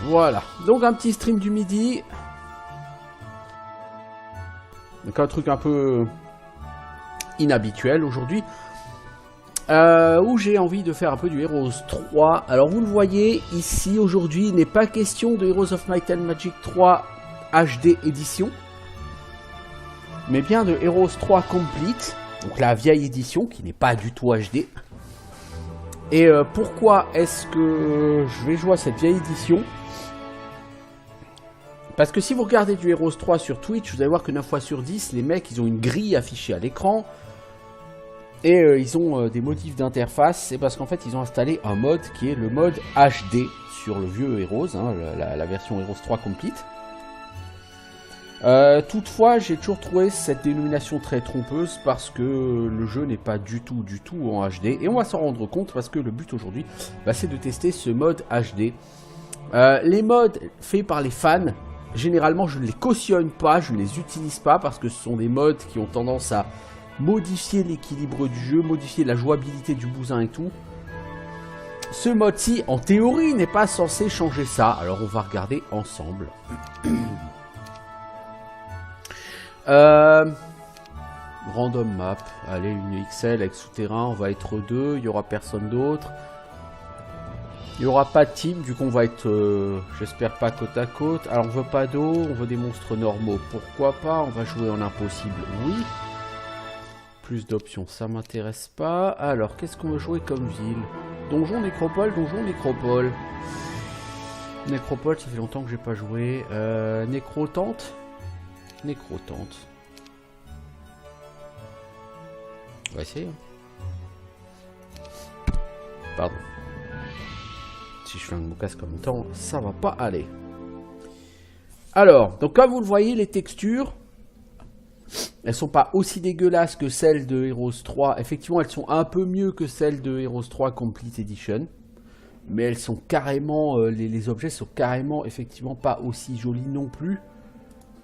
Voilà, donc un petit stream du midi. Donc un truc un peu inhabituel aujourd'hui. Où j'ai envie de faire un peu du Heroes 3. Alors vous le voyez, ici aujourd'hui, il n'est pas question de Heroes of Might and Magic 3 HD édition. Mais bien de Heroes 3 Complete. Donc la vieille édition qui n'est pas du tout HD. Et pourquoi est-ce que je vais jouer à cette vieille édition? Parce que si vous regardez du Heroes 3 sur Twitch, vous allez voir que 9 fois sur 10, les mecs, ils ont une grille affichée à l'écran. Et ils ont des modifs d'interface. C'est parce qu'en fait, ils ont installé un mode qui est le mode HD sur le vieux Heroes, hein, la version Heroes 3 Complete. Toutefois, j'ai toujours trouvé cette dénomination très trompeuse parce que le jeu n'est pas du tout en HD. Et on va s'en rendre compte parce que le but aujourd'hui, c'est de tester ce mode HD. Les modes faits par les fans, généralement je ne les cautionne pas, je ne les utilise pas parce que ce sont des modes qui ont tendance à modifier l'équilibre du jeu, modifier la jouabilité du bousin et tout. Ce mode-ci, en théorie, n'est pas censé changer ça. Alors on va regarder ensemble. Random map, allez, une XL avec souterrain, on va être deux, il n'y aura personne d'autre. Il n'y aura pas de team, du coup on va être, j'espère pas côte à côte. Alors on veut pas d'eau, on veut des monstres normaux, pourquoi pas, on va jouer en impossible, oui. Plus d'options, ça m'intéresse pas. Alors, qu'est-ce qu'on veut jouer comme ville? Donjon, nécropole, donjon, nécropole. Nécropole, ça fait longtemps que j'ai pas joué. Nécrotante. Nécrotante. On va essayer. Pardon. Si je fais un casque en même temps, ça va pas aller. Alors, donc comme vous le voyez, les textures, elles sont pas aussi dégueulasses que celles de Heroes 3. Effectivement, elles sont un peu mieux que celles de Heroes 3 Complete Edition. Mais elles sont carrément, les objets sont carrément, effectivement, pas aussi jolis non plus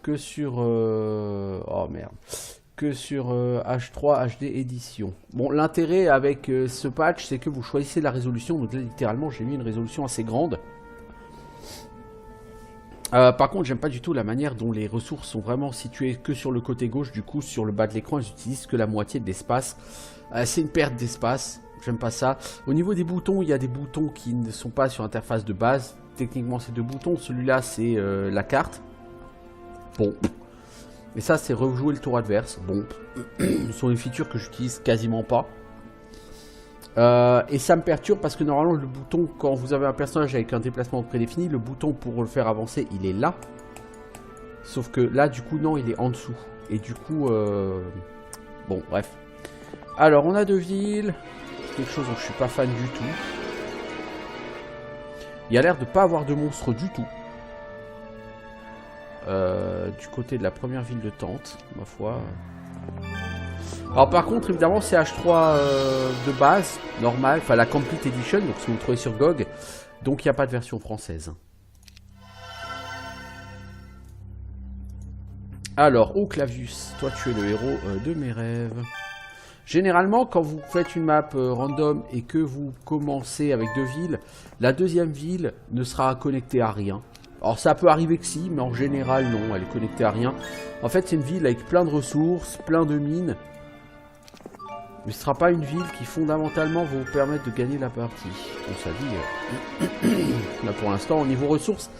que sur, oh merde, que sur H3 HD Edition. Bon, l'intérêt avec ce patch, c'est que vous choisissez la résolution. Donc là, littéralement, j'ai mis une résolution assez grande. Par contre, j'aime pas du tout la manière dont les ressources sont vraiment situées que sur le côté gauche. Du coup, sur le bas de l'écran, elles utilisent que la moitié de l'espace. C'est une perte d'espace. J'aime pas ça. Au niveau des boutons, il y a des boutons qui ne sont pas sur l'interface de base. Techniquement, c'est deux boutons. Celui-là, c'est la carte. Bon. Et ça, c'est rejouer le tour adverse. Bon. Ce sont des features que j'utilise quasiment pas. Et ça me perturbe parce que normalement le bouton, quand vous avez un personnage avec un déplacement prédéfini, le bouton pour le faire avancer il est là. Sauf que là du coup non, il est en dessous. Et du coup bon bref. Alors on a deux villes. Quelque chose dont je suis pas fan du tout. Il y a l'air de pas avoir de monstres du tout. Du côté de la première ville de Tente, ma foi. Alors par contre évidemment c'est H3 de base, normal, enfin la Complete Edition, donc si vous le trouvez sur GOG, donc il n'y a pas de version française. Alors, Clavius, toi tu es le héros de mes rêves. Généralement quand vous faites une map random et que vous commencez avec deux villes, la deuxième ville ne sera connectée à rien. Alors ça peut arriver que si, mais en général non, elle est connectée à rien. En fait c'est une ville avec plein de ressources, plein de mines. Mais ce ne sera pas une ville qui fondamentalement va vous permettre de gagner la partie. Bon, ça dit, là pour l'instant, au niveau ressources,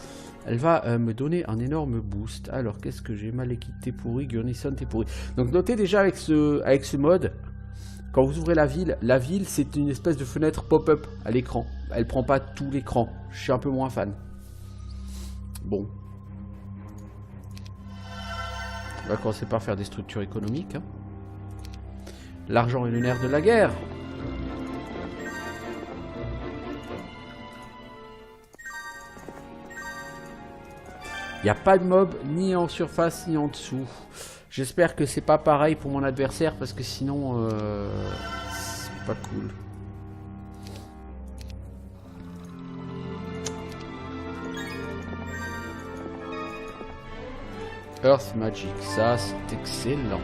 elle va me donner un énorme boost. Alors, qu'est-ce que j'ai? Malekith, t'es pourri, Gurnison, t'es pourri. Donc, notez déjà avec ce mode, quand vous ouvrez la ville, c'est une espèce de fenêtre pop-up à l'écran. Elle prend pas tout l'écran. Je suis un peu moins fan. Bon. On va commencer par faire des structures économiques, hein. L'argent est le nerf de la guerre. Il n'y a pas de mob ni en surface ni en dessous. J'espère que c'est pas pareil pour mon adversaire parce que sinon c'est pas cool. Earth Magic, ça c'est excellent.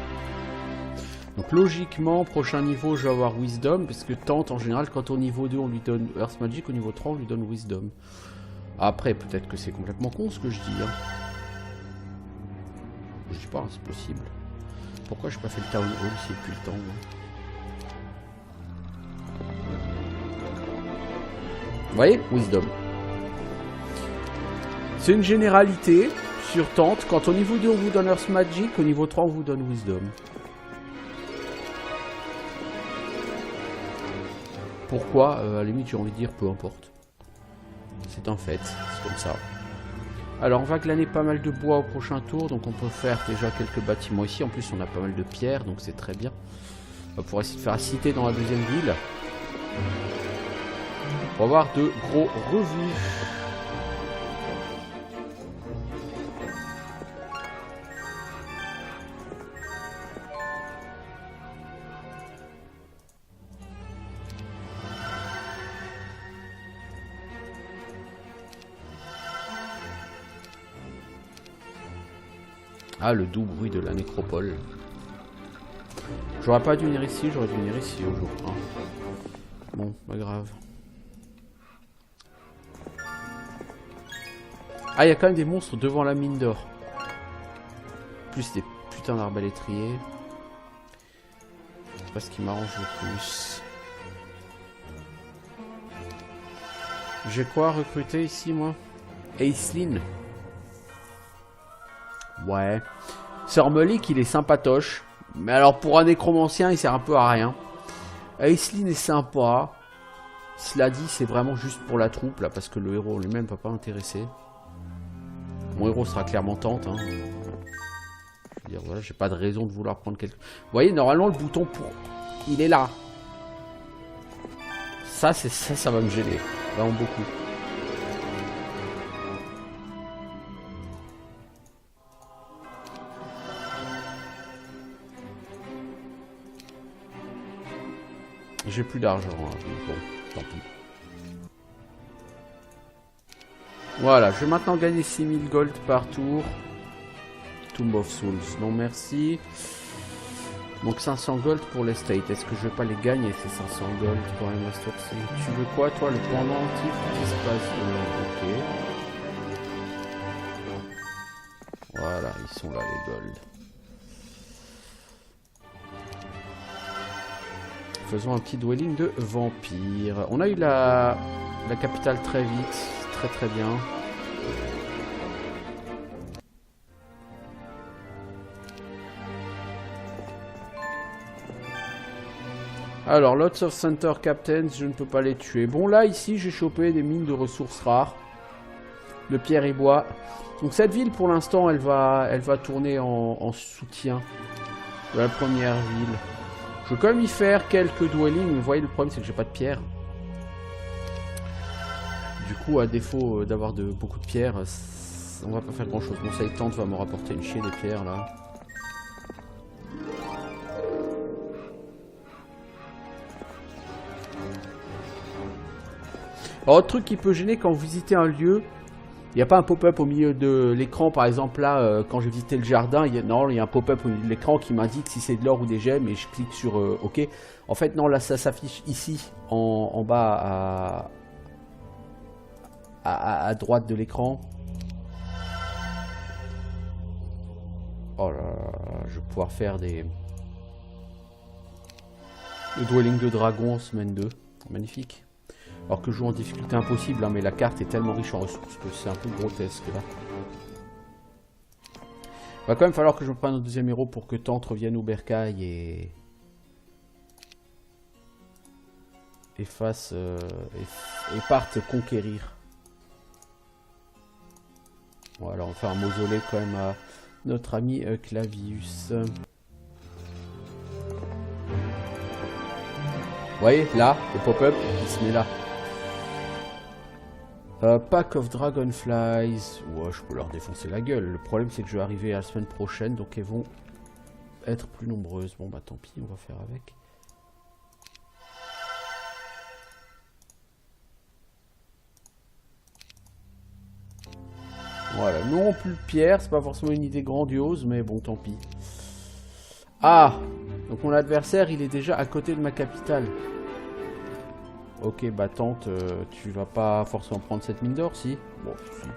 Donc logiquement, prochain niveau, je vais avoir Wisdom, parce que Tente, en général, quand au niveau 2, on lui donne Earth Magic, au niveau 3, on lui donne Wisdom. Après, peut-être que c'est complètement con ce que je dis. Hein. Je dis pas, hein, c'est possible. Pourquoi j'ai pas fait le Town Hall si j'ai plus le temps hein. Vous voyez, Wisdom. C'est une généralité sur Tente. Quand au niveau 2 on vous donne Earth Magic, au niveau 3 on vous donne Wisdom. Pourquoi à la limite j'ai envie de dire peu importe. C'est un fait, c'est comme ça. Alors on va glaner pas mal de bois au prochain tour, donc on peut faire déjà quelques bâtiments ici. En plus on a pas mal de pierres, donc c'est très bien. On va pouvoir essayer de faire la cité dans la deuxième ville. Pour avoir de gros revenus. Ah, le doux bruit de la nécropole. J'aurais pas dû venir ici, j'aurais dû venir ici au jour 1. Bon, pas grave. Ah, il y a quand même des monstres devant la mine d'or. Plus des putains d'arbalétriers. C'est pas ce qui m'arrange le plus. J'ai quoi recruter ici, moi? Aislinn. Ouais. Sir Melik, il est sympatoche. Mais alors, pour un nécromancien, il sert un peu à rien. Aislinn est sympa. Cela dit, c'est vraiment juste pour la troupe, là, parce que le héros lui-même ne va pas intéresser. Mon héros sera clairement Tente. Hein. Je veux dire, voilà, j'ai pas de raison de vouloir prendre quelque... Vous voyez, normalement, le bouton pour... Il est là. Ça, ça va me gêner. Vraiment beaucoup. J'ai plus d'argent. Hein. Bon, tant pis. Voilà, je vais maintenant gagner 6000 gold par tour. Tomb of Souls, non merci. Donc 500 gold pour l'estate. Est-ce que je vais pas les gagner ces 500 gold pour un master? Tu veux quoi toi, le point antique qui se passe ok. Voilà, ils sont là les gold. Faisons un petit dwelling de vampire. On a eu la capitale très vite. Très très bien. Alors, lots of center captains, je ne peux pas les tuer. Bon, là, ici, j'ai chopé des mines de ressources rares. De pierre et bois. Donc, cette ville, pour l'instant, elle va tourner en soutien de la première ville. Je vais quand même y faire quelques dwellings. Vous voyez, le problème, c'est que j'ai pas de pierre. Du coup, à défaut d'avoir beaucoup de pierres, on va pas faire grand chose. Bon, ça Tente va me rapporter une chier des pierres là. Alors, autre truc qui peut gêner quand vous visitez un lieu, il n'y a pas un pop-up au milieu de l'écran. Par exemple, là, quand j'ai visité le jardin, il y a un pop-up au milieu de l'écran qui m'indique si c'est de l'or ou des gemmes et je clique sur OK. En fait, non, là, ça s'affiche ici, en bas à droite de l'écran. Oh là là, je vais pouvoir faire le dwelling de dragon en semaine 2. Magnifique. Alors que je joue en difficulté impossible, hein, mais la carte est tellement riche en ressources que c'est un peu grotesque là. Il va quand même falloir que je me prenne un deuxième héros pour que Tente revienne au bercail et parte conquérir. Voilà, on va faire un mausolée quand même à notre ami Clavius. Vous voyez, là, le pop-up, il se met là. Pack of Dragonflies. Ouais, je peux leur défoncer la gueule. Le problème, c'est que je vais arriver à la semaine prochaine, donc elles vont être plus nombreuses. Bon, bah tant pis, on va faire avec. Voilà, non plus de pierre, c'est pas forcément une idée grandiose, mais bon, tant pis. Ah! Donc mon adversaire, il est déjà à côté de ma capitale. Ok, bah tente, tu vas pas forcément prendre cette mine d'or, si? Bon, si.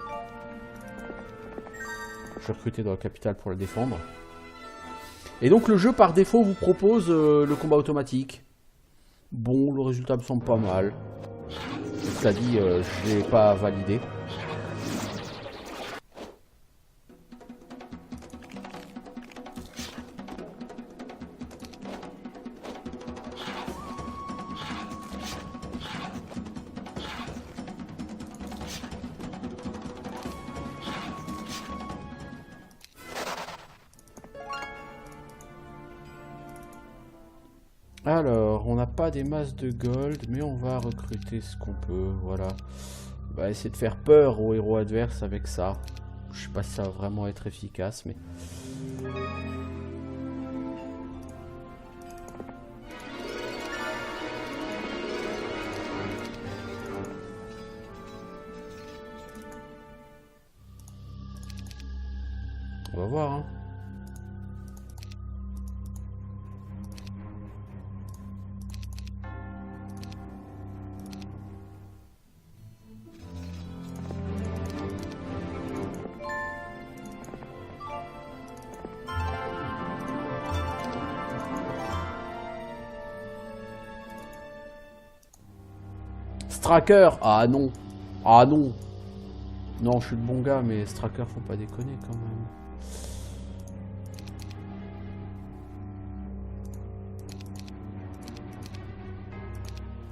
Je vais recruter dans la capitale pour la défendre. Et donc le jeu par défaut vous propose le combat automatique. Bon, le résultat me semble pas mal. Cela dit, je l'ai pas validé. Alors, on n'a pas des masses de gold, mais on va recruter ce qu'on peut, voilà. On va essayer de faire peur aux héros adverses avec ça. Je sais pas si ça va vraiment être efficace, mais... on va voir, hein. Stracker, ah non, ah non, non je suis le bon gars mais Stracker faut pas déconner quand même.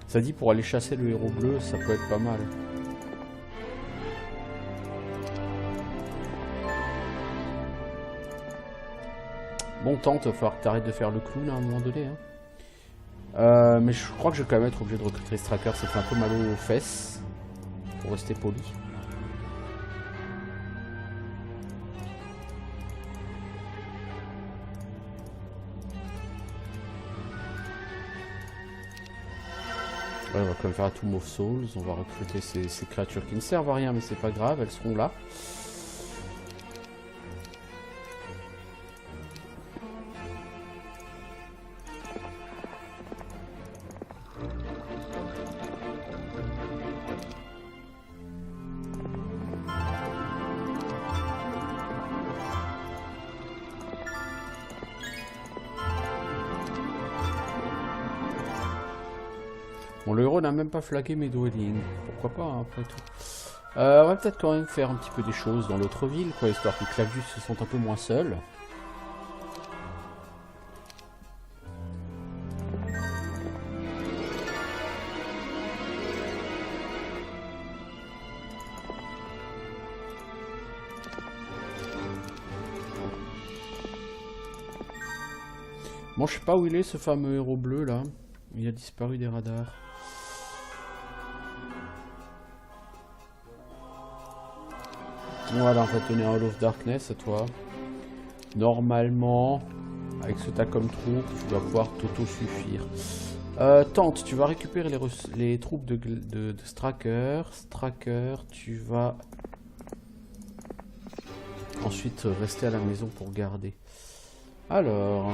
Ça dit pour aller chasser le héros bleu ça peut être pas mal. Bon tente, il va falloir que tu arrêtes de faire le clown à un moment donné. Hein. Mais je crois que je vais quand même être obligé de recruter Stracker, ça fait un peu mal aux fesses, pour rester poli. Ouais, on va quand même faire un Tomb of Souls, on va recruter ces créatures qui ne servent à rien mais c'est pas grave, elles seront là. Bon, le héros n'a même pas flagué mes dwellings. Pourquoi pas, hein, après tout. On va peut-être quand même faire un petit peu des choses dans l'autre ville, quoi, histoire que Clavius se sente un peu moins seul. Bon, je sais pas où il est, ce fameux héros bleu, là. Il a disparu des radars. Voilà, on va tenir Hall of Darkness à toi. Normalement, avec ce que tu as comme troupe, tu dois pouvoir t'auto-suffire. Tente, tu vas récupérer les troupes de Stracker. Stracker, tu vas ensuite rester à la maison pour garder. Alors...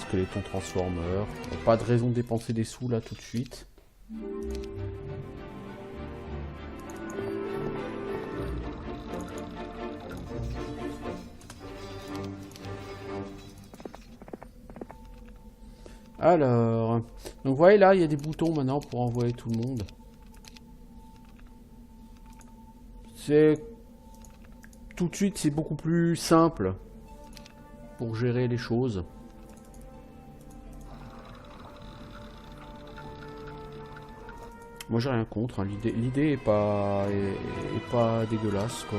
Skeleton Transformer. Pas de raison de dépenser des sous là tout de suite. Alors, donc vous voyez là, il y a des boutons maintenant pour envoyer tout le monde. C'est tout de suite, c'est beaucoup plus simple pour gérer les choses. Moi j'ai rien contre, hein. L'idée est pas dégueulasse quoi.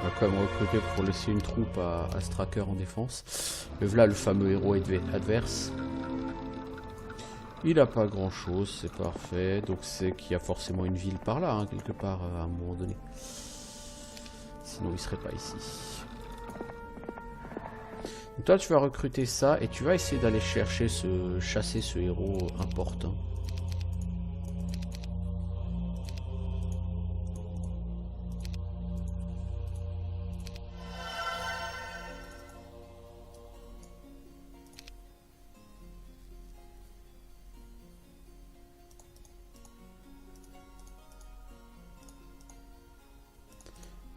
On va quand même recruter pour laisser une troupe à Stracker en défense. Mais voilà le fameux héros adverse. Il a pas grand chose, c'est parfait. Donc c'est qu'il y a forcément une ville par là, hein, quelque part à un moment donné. Sinon il serait pas ici. Donc toi tu vas recruter ça et tu vas essayer d'aller chasser ce héros important.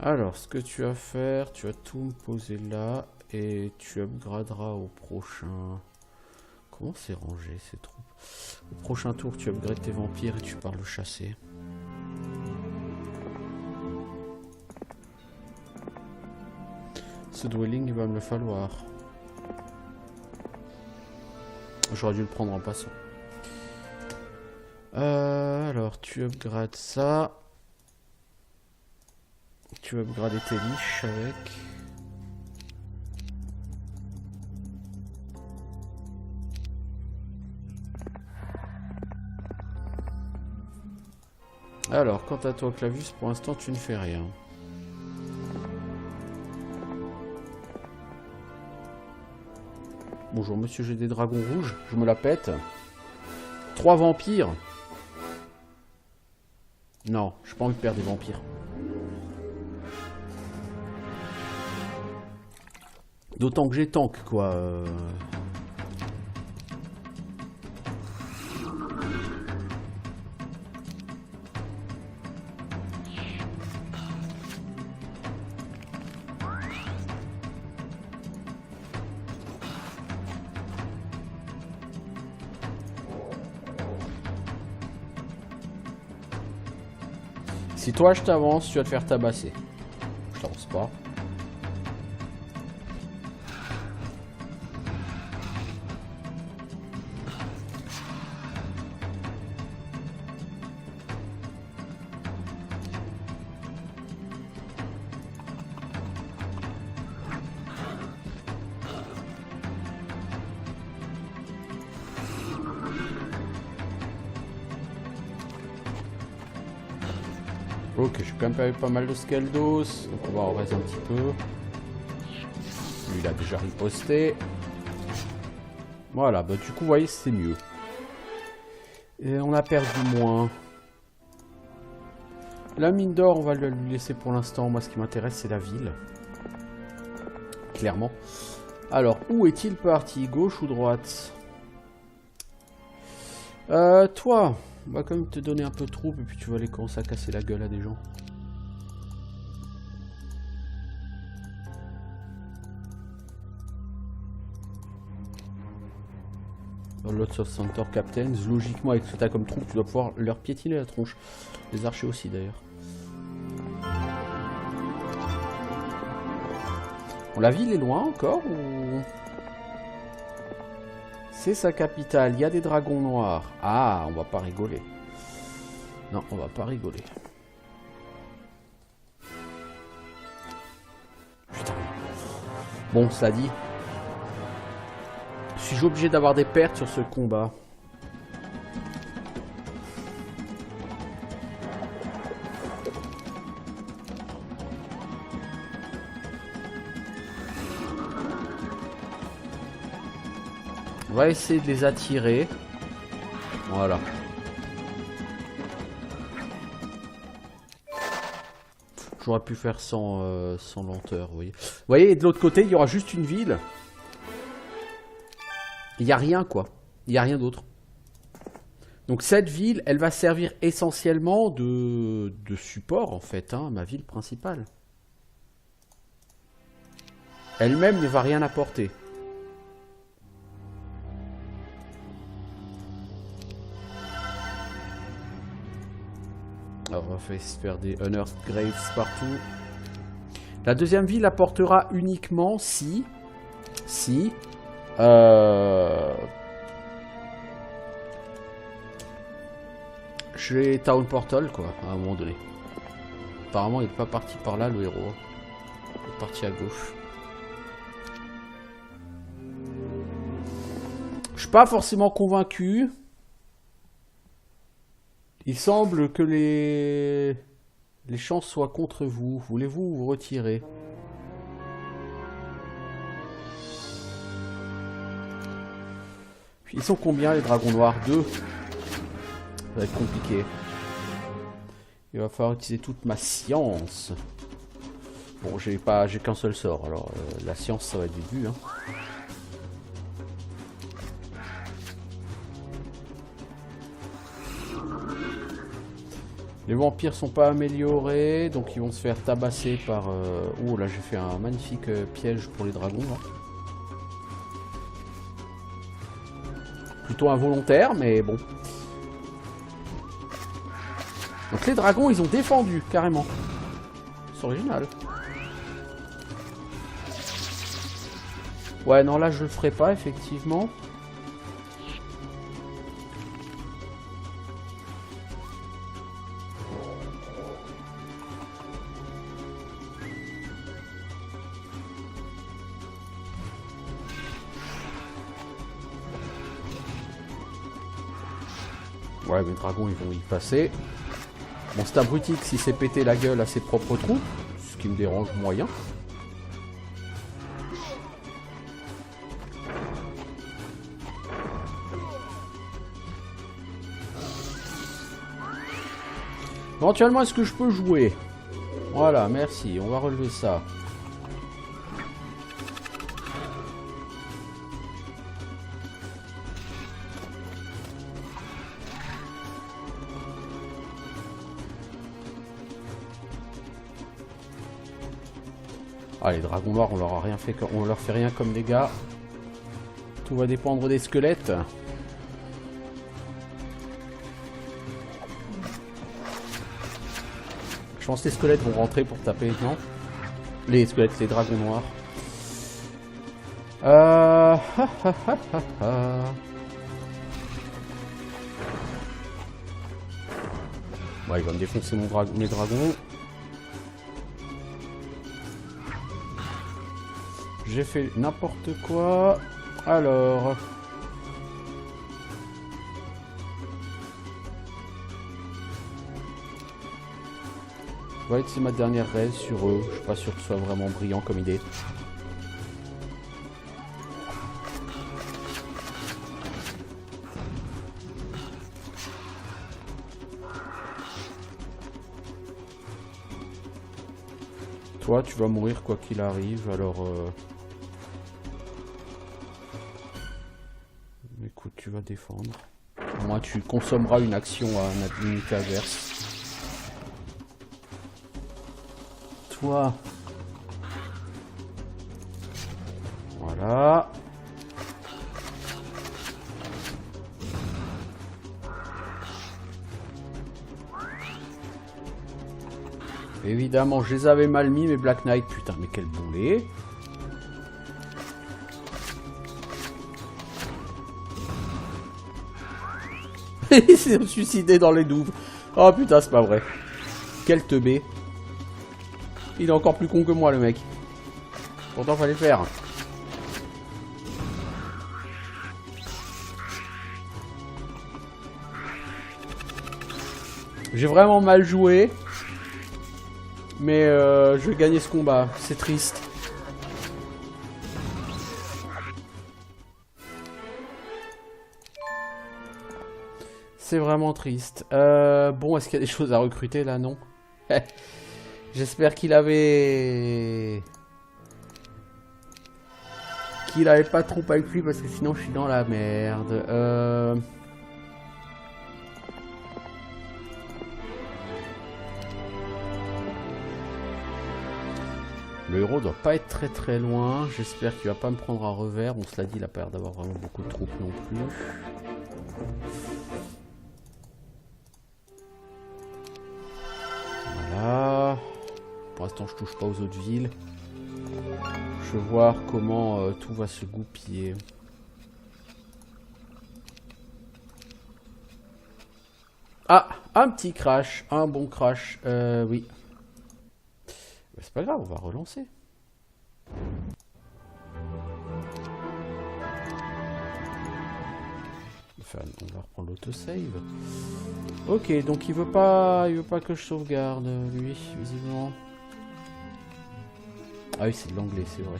Alors, ce que tu vas faire, tu vas tout me poser là et tu upgraderas au prochain. Comment c'est rangé ces troupes? Au prochain tour, tu upgrades tes vampires et tu pars le chasser. Ce dwelling, il va me le falloir. J'aurais dû le prendre en passant. Alors, tu upgrades ça. Tu vas upgrader tes niches avec. Alors, quant à toi, Clavus, pour l'instant, tu ne fais rien. Bonjour, monsieur, j'ai des dragons rouges. Je me la pète. 3 vampires. Non, j'ai pas envie de perdre des vampires. D'autant que j'ai tank, quoi. Si toi je t'avance, tu vas te faire tabasser. Je t'avance pas. Ok, j'ai quand même pas eu pas mal de Skeldos, donc on va en rester un petit peu. Lui, il a déjà riposté. Voilà, bah du coup, vous voyez, c'est mieux. Et on a perdu moins. La mine d'or, on va le lui laisser pour l'instant. Moi, ce qui m'intéresse, c'est la ville. Clairement. Alors, où est-il parti? Gauche ou droite? Toi, on va quand même te donner un peu de troupes et puis tu vas aller commencer à casser la gueule à des gens. Lots of Centaur Captains, logiquement avec ce que t'as comme troupe, tu dois pouvoir leur piétiner la tronche. Les archers aussi d'ailleurs. Bon, la ville est loin encore ou... C'est sa capitale, il y a des dragons noirs. Ah, on va pas rigoler. Non, on va pas rigoler. Putain. Bon, ça dit. Suis-je obligé d'avoir des pertes sur ce combat? On va essayer de les attirer. Voilà. J'aurais pu faire sans lenteur, vous voyez. Vous voyez, et de l'autre côté, il y aura juste une ville. Il n'y a rien, quoi. Il n'y a rien d'autre. Donc cette ville, elle va servir essentiellement de support, en fait, hein, ma ville principale. Elle-même ne va rien apporter. Alors on va faire des Unearthed Graves partout. La deuxième ville apportera uniquement si j'ai Town Portal, quoi, à un moment donné. Apparemment il n'est pas parti par là, le héros. Il est parti à gauche. Je suis pas forcément convaincu. Il semble que les chances soient contre vous. Voulez-vous vous retirer? Ils sont combien les dragons noirs? 2. Ça va être compliqué. Il va falloir utiliser toute ma science. Bon, j'ai qu'un seul sort. Alors la science, ça va être du début, hein. Les vampires sont pas améliorés, donc ils vont se faire tabasser par... Oh là, j'ai fait un magnifique piège pour les dragons. Là. Plutôt involontaire, mais bon. Donc les dragons, ils ont défendu, carrément. C'est original. Ouais, non, là, je le ferai pas, effectivement. Ouais, mes dragons, ils vont y passer. Bon, c'est abruti que s'il s'est pété la gueule à ses propres troupes, ce qui me dérange moyen. Éventuellement, est-ce que je peux jouer? Voilà, merci, on va relever ça. Ah, les dragons noirs, on leur a rien fait, on leur fait rien comme dégâts. Tout va dépendre des squelettes. Je pense que les squelettes vont rentrer pour taper, non? Les squelettes, les dragons noirs. Ouais, il va me défoncer mes dragons. J'ai fait n'importe quoi. Alors... Ouais, c'est ma dernière raise sur eux. Je suis pas sûr que ce soit vraiment brillant comme idée. Toi, tu vas mourir quoi qu'il arrive, alors... Écoute, tu vas défendre. Au moins, tu consommeras une action à une unité adverse. Toi... Voilà. Évidemment, je les avais mal mis, mes Black Knight. Putain, mais quel boulet. Il s'est suicidé dans les douves. Oh putain, c'est pas vrai. Quel teubé. Il est encore plus con que moi, le mec. Pourtant, fallait le faire. J'ai vraiment mal joué. Mais je vais gagner ce combat. C'est triste. C'est vraiment triste. Bon, est-ce qu'il y a des choses à recruter là? Non. J'espère qu'il avait... pas trop avec lui parce que sinon je suis dans la merde. Le héros doit pas être très loin. J'espère qu'il va pas me prendre un revers. Bon, cela dit, il a pas l'air d'avoir vraiment beaucoup de troupes non plus. Voilà. Pour l'instant, je touche pas aux autres villes. Je veux voir comment tout va se goupiller. Ah, un petit crash, un bon crash, oui. C'est pas grave, on va relancer. Enfin, on va reprendre l'autosave. Ok, donc il veut pas que je sauvegarde, lui, visiblement. Ah oui, c'est de l'anglais, c'est vrai.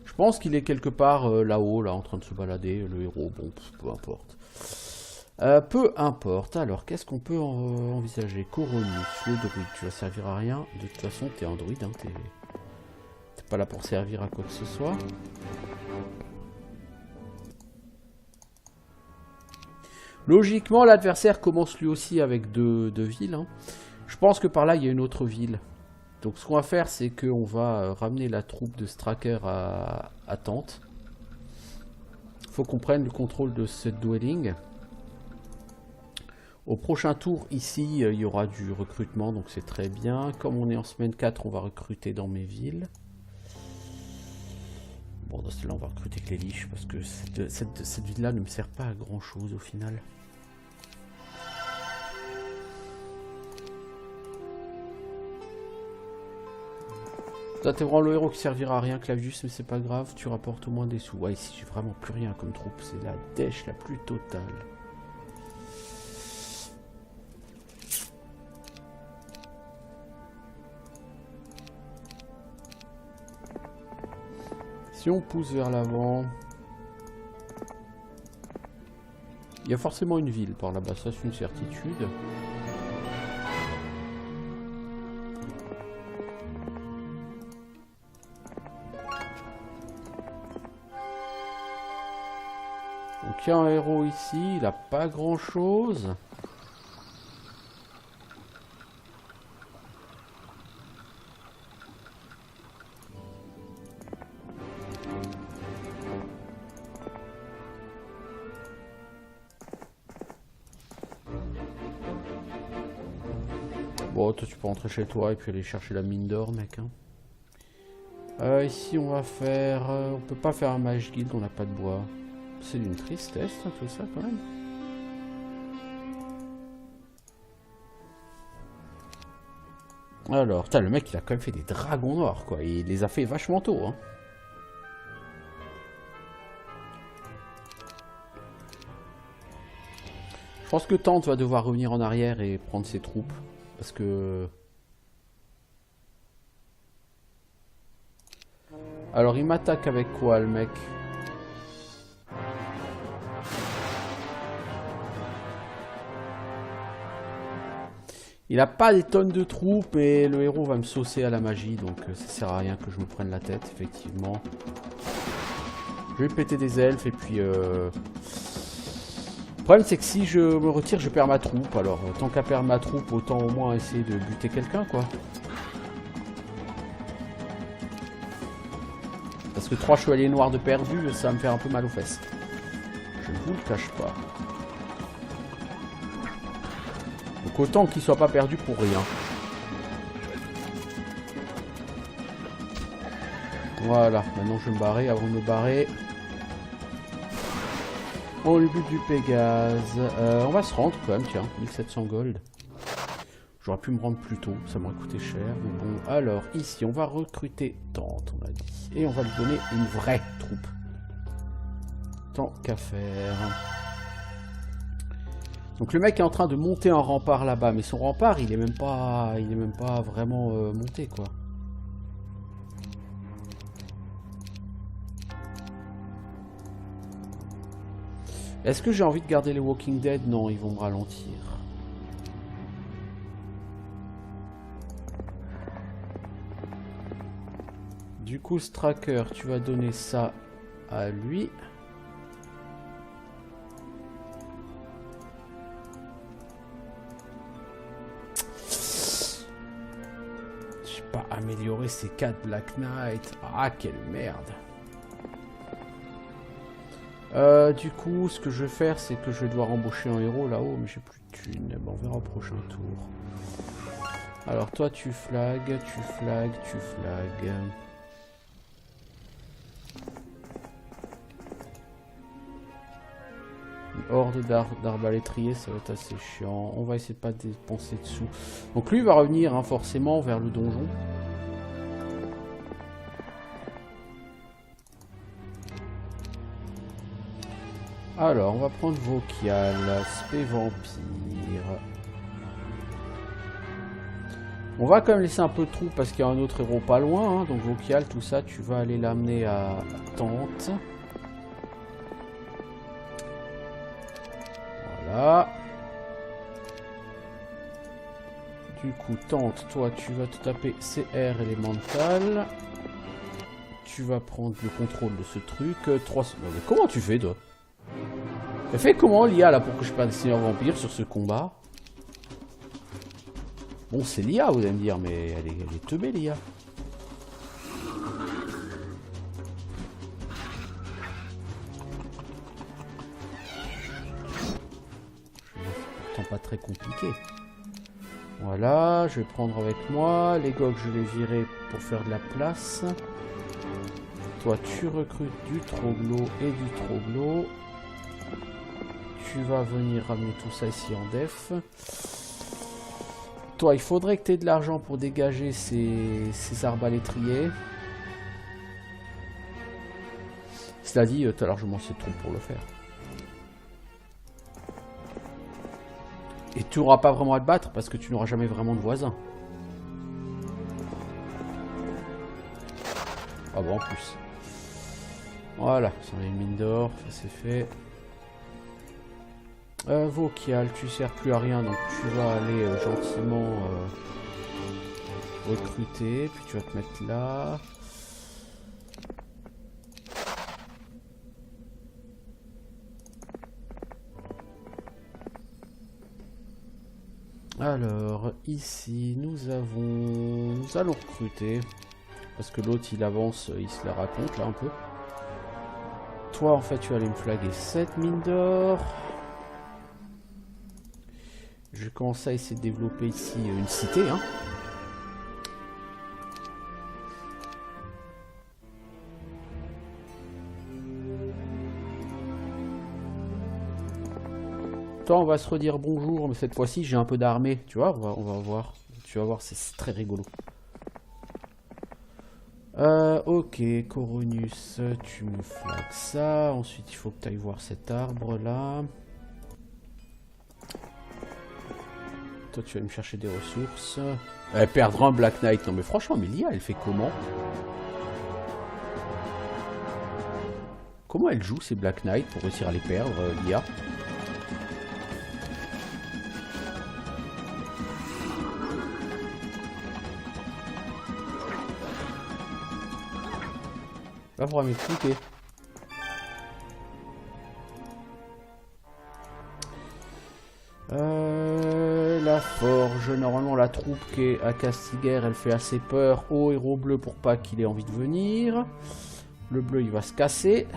Je pense qu'il est quelque part là-haut, là, en train de se balader, le héros. Bon, peu importe. Peu importe. Alors, qu'est-ce qu'on peut envisager? Coronus, le druide, tu vas servir à rien. De toute façon, t'es un druide, hein, t'es pas là pour servir à quoi que ce soit. Logiquement, l'adversaire commence lui aussi avec deux villes. Hein. Je pense que par là, il y a une autre ville. Donc ce qu'on va faire, c'est qu'on va ramener la troupe de Stracker à Tente. Il faut qu'on prenne le contrôle de cette dwelling. Au prochain tour, ici, il y aura du recrutement, donc c'est très bien. Comme on est en semaine 4, on va recruter dans mes villes. Bon, dans celle-là, on va recruter que les liches, parce que cette ville-là ne me sert pas à grand-chose au final. Toi, t'es vraiment le héros qui servira à rien, Clavius, mais c'est pas grave, tu rapportes au moins des sous. Ouais, ici, j'ai vraiment plus rien comme troupe, c'est la dèche la plus totale. Si on pousse vers l'avant, il y a forcément une ville par là-bas, ça c'est une certitude. Donc il y a un héros ici, il n'a pas grand-chose. Bon, toi tu peux rentrer chez toi et puis aller chercher la mine d'or, mec. Hein. Ici on va faire... on peut pas faire un mage guild, on n'a pas de bois. C'est d'une tristesse, hein, tout ça quand même. Alors, le mec il a quand même fait des dragons noirs, quoi. Il les a fait vachement tôt, hein. Je pense que Tente va devoir revenir en arrière et prendre ses troupes. Parce que... Alors il m'attaque avec quoi le mec? Il a pas des tonnes de troupes et le héros va me saucer à la magie. Donc ça sert à rien que je me prenne la tête, effectivement. Je vais péter des elfes et puis... Le problème c'est que si je me retire, je perds ma troupe. Alors tant qu'à perdre ma troupe, autant au moins essayer de buter quelqu'un, quoi. Parce que 3 chevaliers noirs de perdus, ça va me faire un peu mal aux fesses. Je ne vous le cache pas. Donc autant qu'ils soient pas perdus pour rien. Voilà, maintenant je vais me barrer. Avant de me barrer... Oh, le but du Pégase. On va se rendre quand même, tiens, 1700 gold. J'aurais pu me rendre plus tôt, ça m'aurait coûté cher. Mais bon, alors, ici, on va recruter Tente, on a dit. Et on va lui donner une vraie troupe. Tant qu'à faire. Donc le mec est en train de monter un rempart là-bas, mais son rempart, il est même pas vraiment monté, quoi. Est-ce que j'ai envie de garder les Walking Dead? Non, ils vont me ralentir. Du coup, Stracker, tu vas donner ça à lui. J'ai pas amélioré ces 4 Black Knight. Ah, quelle merde. Du coup, ce que je vais faire, c'est que je vais devoir embaucher un héros là-haut, mais j'ai plus de thunes. Bon, on verra au prochain tour. Alors, toi, tu flagues, tu flagues, tu flagues. Une horde d'arbalétriers, ça va être assez chiant. On va essayer de pas dépenser de sous. Donc, lui, il va revenir hein, forcément vers le donjon. Alors, on va prendre Vokial, Spé Vampire. On va quand même laisser un peu de trou parce qu'il y a un autre héros pas loin. Hein. Donc Vokial, tout ça, tu vas aller l'amener à Tente. Voilà. Du coup, Tente, toi, tu vas te taper CR élémental. Tu vas prendre le contrôle de ce truc. 300... Mais comment tu fais, toi? Elle fait comment l'IA là pour que je perde Seigneur Vampire sur ce combat? Bon, c'est l'IA, vous allez me dire, mais elle est teubée l'IA. Pourtant pas très compliqué. Voilà, je vais prendre avec moi. Les gogs, je les virer pour faire de la place. Toi, tu recrutes du troglo et du troglo. Tu vas venir ramener tout ça ici en def. Toi, il faudrait que tu aies de l'argent pour dégager ces arbalétriers. Cela dit, tu as largement assez de troupes pour le faire. Et tu n'auras pas vraiment à te battre parce que tu n'auras jamais vraiment de voisins. Ah bon, en plus. Voilà, ça en a une mine d'or, ça c'est fait. Vokial, tu sers plus à rien, donc tu vas aller gentiment recruter, puis tu vas te mettre là. Alors, ici, nous allons recruter. Parce que l'autre, il avance, il se la raconte, là, un peu. Toi, en fait, tu vas aller me flaguer 7 mines d'or. Je vais commencer à essayer de développer ici une cité, hein. Toi, on va se redire bonjour, mais cette fois-ci, j'ai un peu d'armée. Tu vois, on va voir. Tu vas voir, c'est très rigolo. Ok, Coronus, tu me flagues ça. Ensuite, il faut que tu ailles voir cet arbre-là. Toi, tu vas me chercher des ressources. Perdre un Black Knight. Non, mais franchement, mais l'IA, elle fait comment? Comment elle joue ces Black Knight pour réussir à les perdre, l'IA? Là, il faudra m'expliquer. La forge, normalement la troupe qui est à Castiguer, elle fait assez peur au héros bleu pour pas qu'il ait envie de venir. Le bleu, il va se casser.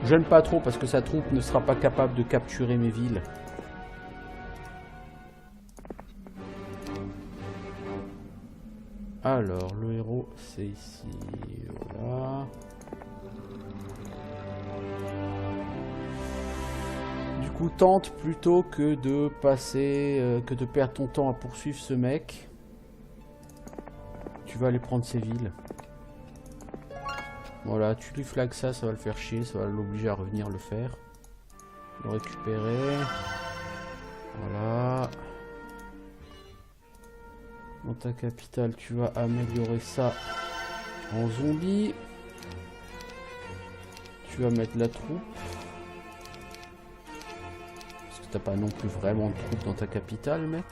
J'aime pas trop parce que sa troupe ne sera pas capable de capturer mes villes. Alors, le héros, c'est ici. Voilà. Du coup, tente plutôt que de passer, que de perdre ton temps à poursuivre ce mec. Tu vas aller prendre ses villes. Voilà, tu lui flagues ça, ça va le faire chier, ça va l'obliger à revenir le faire. Le récupérer. Voilà. Dans ta capitale, tu vas améliorer ça en zombie. Tu vas mettre la troupe. Parce que t'as pas non plus vraiment de troupe dans ta capitale, mec.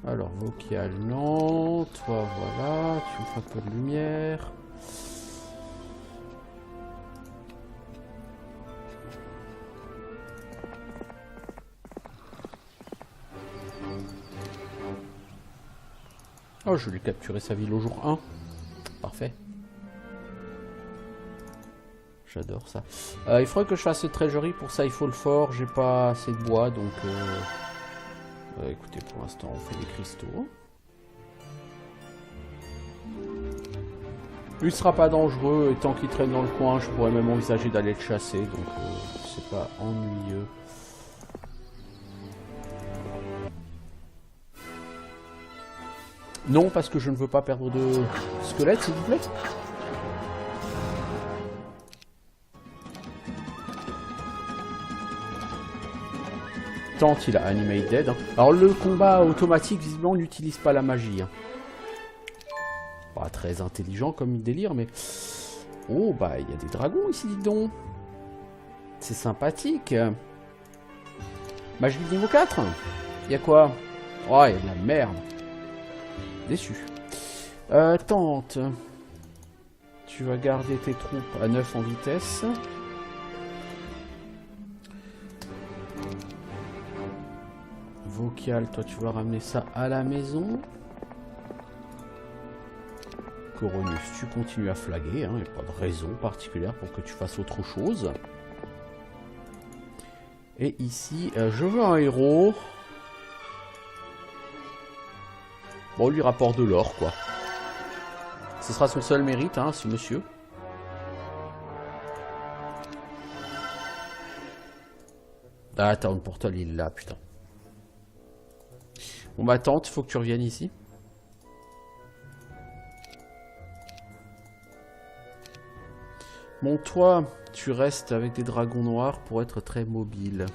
Alors, Vokial, non. Toi, voilà. Tu me fais un peu de lumière. Oh, je vais lui capturer sa ville au jour 1. Parfait. J'adore ça. Il faudrait que je fasse ce treasury. Pour ça, il faut le fort. J'ai pas assez de bois, donc... écoutez, pour l'instant, on fait des cristaux. Il sera pas dangereux. Et tant qu'il traîne dans le coin, je pourrais même envisager d'aller le chasser. Donc, c'est pas ennuyeux. Non, parce que je ne veux pas perdre de squelettes, s'il vous plaît. Tant il a Animate Dead. Hein. Alors le combat automatique, visiblement, n'utilise pas la magie. Hein. Pas très intelligent comme délire, mais... Oh, bah, il y a des dragons ici, dis donc. C'est sympathique. Mage guilde niveau 4. Y'a quoi? Oh, y'a de la merde. Déçu. Tente. Tu vas garder tes troupes à 9 en vitesse. Vocal, toi tu vas ramener ça à la maison. Coronius, tu continues à flaguer, hein, il n'y a pas de raison particulière pour que tu fasses autre chose. Et ici, je veux un héros. Bon, lui rapporte de l'or, quoi. Ce sera son seul mérite, hein, ce monsieur. Ah, attends, le portal, il est là, putain. Bon, bah, tante, il faut que tu reviennes ici. Bon, toi, tu restes avec des dragons noirs pour être très mobile.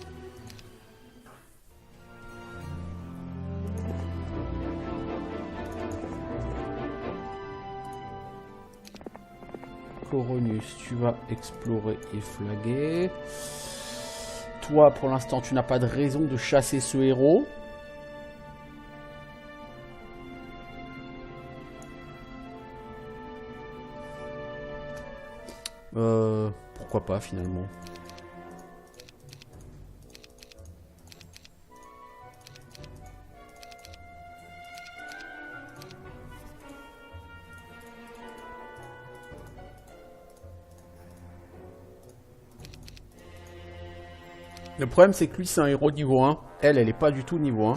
Coronius, tu vas explorer et flaguer. Toi, pour l'instant, tu n'as pas de raison de chasser ce héros. Pourquoi pas finalement. Le problème c'est que lui c'est un héros niveau 1. Elle est pas du tout niveau 1.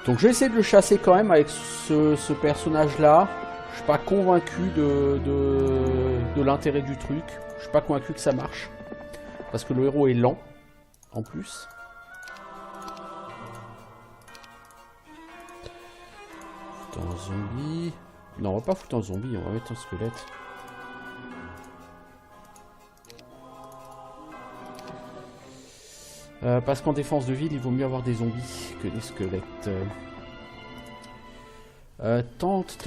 Donc je vais essayer de le chasser quand même avec ce personnage là. Je suis pas convaincu de l'intérêt du truc. Je suis pas convaincu que ça marche. Parce que le héros est lent, en plus. Foutre un zombie. Non, on va pas foutre un zombie, on va mettre un squelette. Parce qu'en défense de ville, il vaut mieux avoir des zombies que des squelettes. Tente.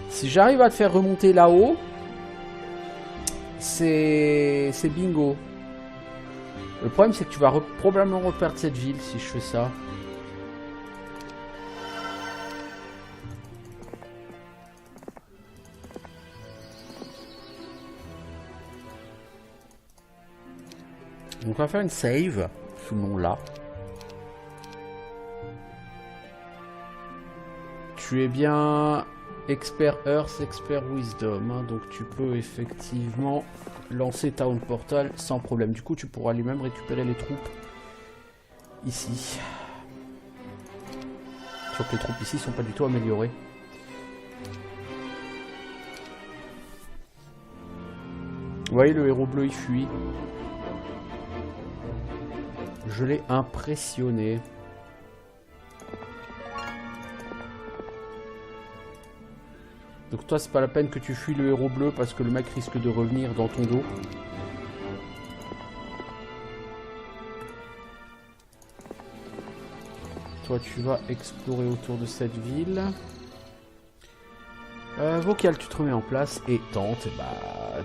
Si j'arrive à te faire remonter là-haut, c'est bingo. Le problème, c'est que tu vas probablement reperdre cette ville si je fais ça. Donc on va faire une save sous le nom là. Tu es bien expert Earth, expert Wisdom, hein, donc tu peux effectivement lancer Town Portal sans problème. Du coup, tu pourras lui-même récupérer les troupes ici. Sauf que les troupes ici sont pas du tout améliorées. Vous voyez, le héros bleu il fuit. Je l'ai impressionné. Donc toi, c'est pas la peine que tu fuis le héros bleu parce que le mec risque de revenir dans ton dos. Toi, tu vas explorer autour de cette ville. Vocal, tu te remets en place. Et tente,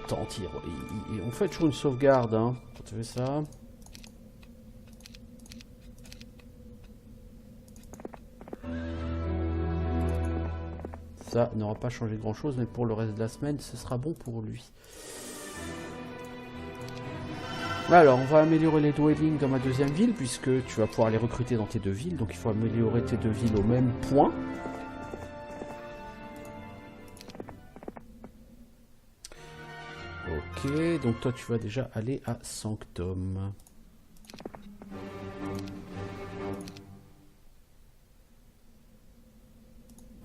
tente, on fait toujours une sauvegarde, hein, quand tu fais ça. Ça n'aura pas changé grand chose, mais pour le reste de la semaine, ce sera bon pour lui. Alors, on va améliorer les dwellings dans ma deuxième ville, puisque tu vas pouvoir les recruter dans tes deux villes. Donc il faut améliorer tes deux villes au même point. Ok, donc toi tu vas déjà aller à Sanctum.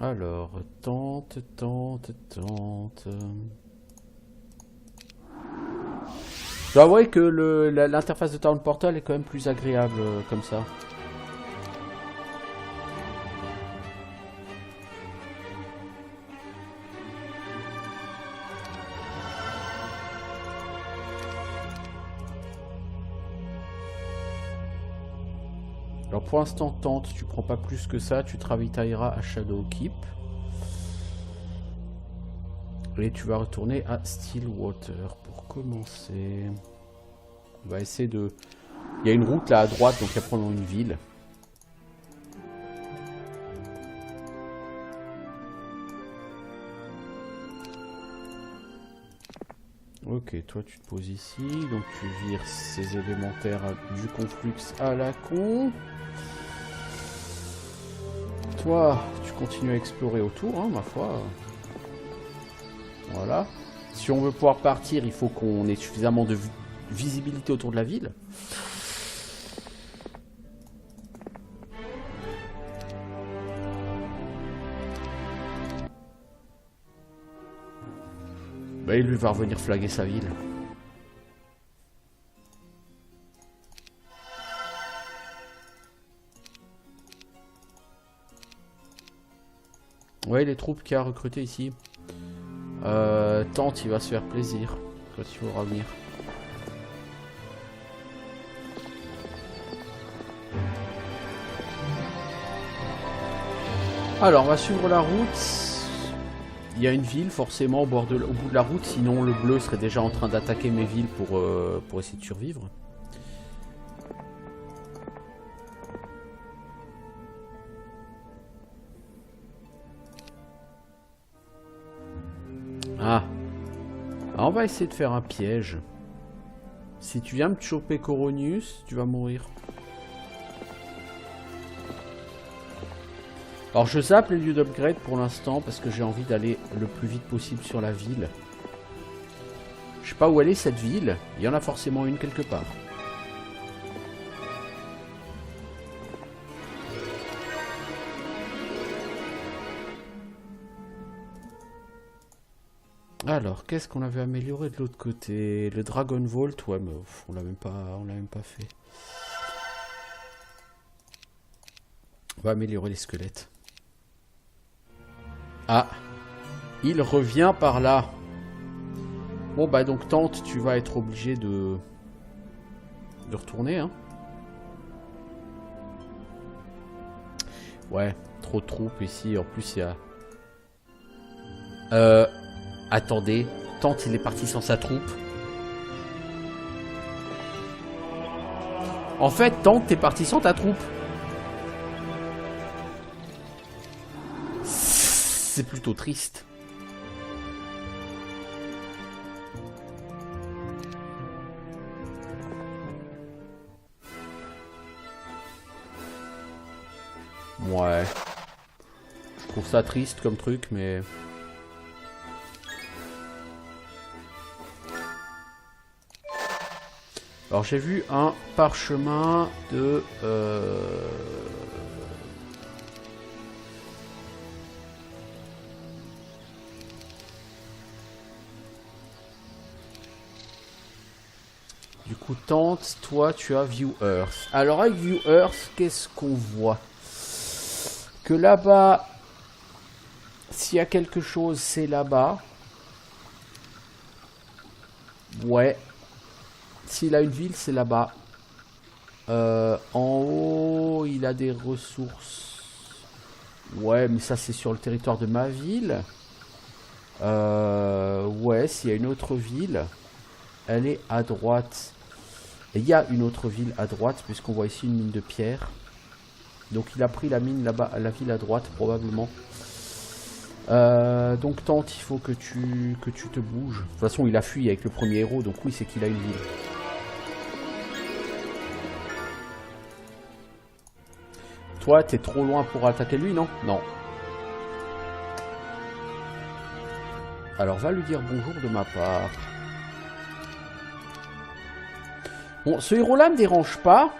Alors, tente. Je dois avouer que l'interface de Town Portal est quand même plus agréable comme ça. Alors pour l'instant, tente, tu prends pas plus que ça, tu te ravitailleras à Shadowkeep. Et tu vas retourner à Stillwater pour commencer. On va essayer de... Il y a une route là à droite, donc à prendre dans une ville. Ok, toi tu te poses ici, donc tu vires ces élémentaires du conflux à la con. Toi, tu continues à explorer autour, hein, ma foi. Voilà. Si on veut pouvoir partir, il faut qu'on ait suffisamment de visibilité autour de la ville. Bah, il lui va revenir flaguer sa ville. Ouais, les troupes qu'il a recrutées ici. Tente, il va se faire plaisir quand il faudra venir. Alors, on va suivre la route. Il y a une ville forcément au bout de la route, sinon le bleu serait déjà en train d'attaquer mes villes pour essayer de survivre. Ah. Alors, on va essayer de faire un piège. Si tu viens me choper Coronius, tu vas mourir. Alors je zappe les lieux d'upgrade pour l'instant parce que j'ai envie d'aller le plus vite possible sur la ville. Je sais pas où elle est cette ville, il y en a forcément une quelque part. Alors, qu'est-ce qu'on avait amélioré de l'autre côté? Le Dragon Vault, ouais, mais on l'a même pas fait. On va améliorer les squelettes. Ah, il revient par là. Bon bah donc Tente, tu vas être obligé de retourner, hein. Ouais, trop de troupes ici. En plus il y a... attendez, Tente il est parti sans sa troupe. En fait, Tente t'es parti sans ta troupe. C'est plutôt triste. Ouais. Je trouve ça triste comme truc, mais... Alors j'ai vu un parchemin de... Du coup, Tente, toi, tu as View Earth. Alors, avec View Earth, qu'est-ce qu'on voit? Que là-bas, s'il y a quelque chose, c'est là-bas. Ouais. S'il a une ville, c'est là-bas. En haut, il a des ressources. Ouais, mais ça, c'est sur le territoire de ma ville. Ouais, s'il y a une autre ville, elle est à droite. Et il y a une autre ville à droite, puisqu'on voit ici une mine de pierre. Donc il a pris la mine là-bas, la ville à droite, probablement. Donc Tente, il faut que tu te bouges. De toute façon, il a fui avec le premier héros, donc oui, c'est qu'il a une ville. Toi, t'es trop loin pour attaquer lui, non? Non. Alors, va lui dire bonjour de ma part. Bon, ce héros-là me dérange pas.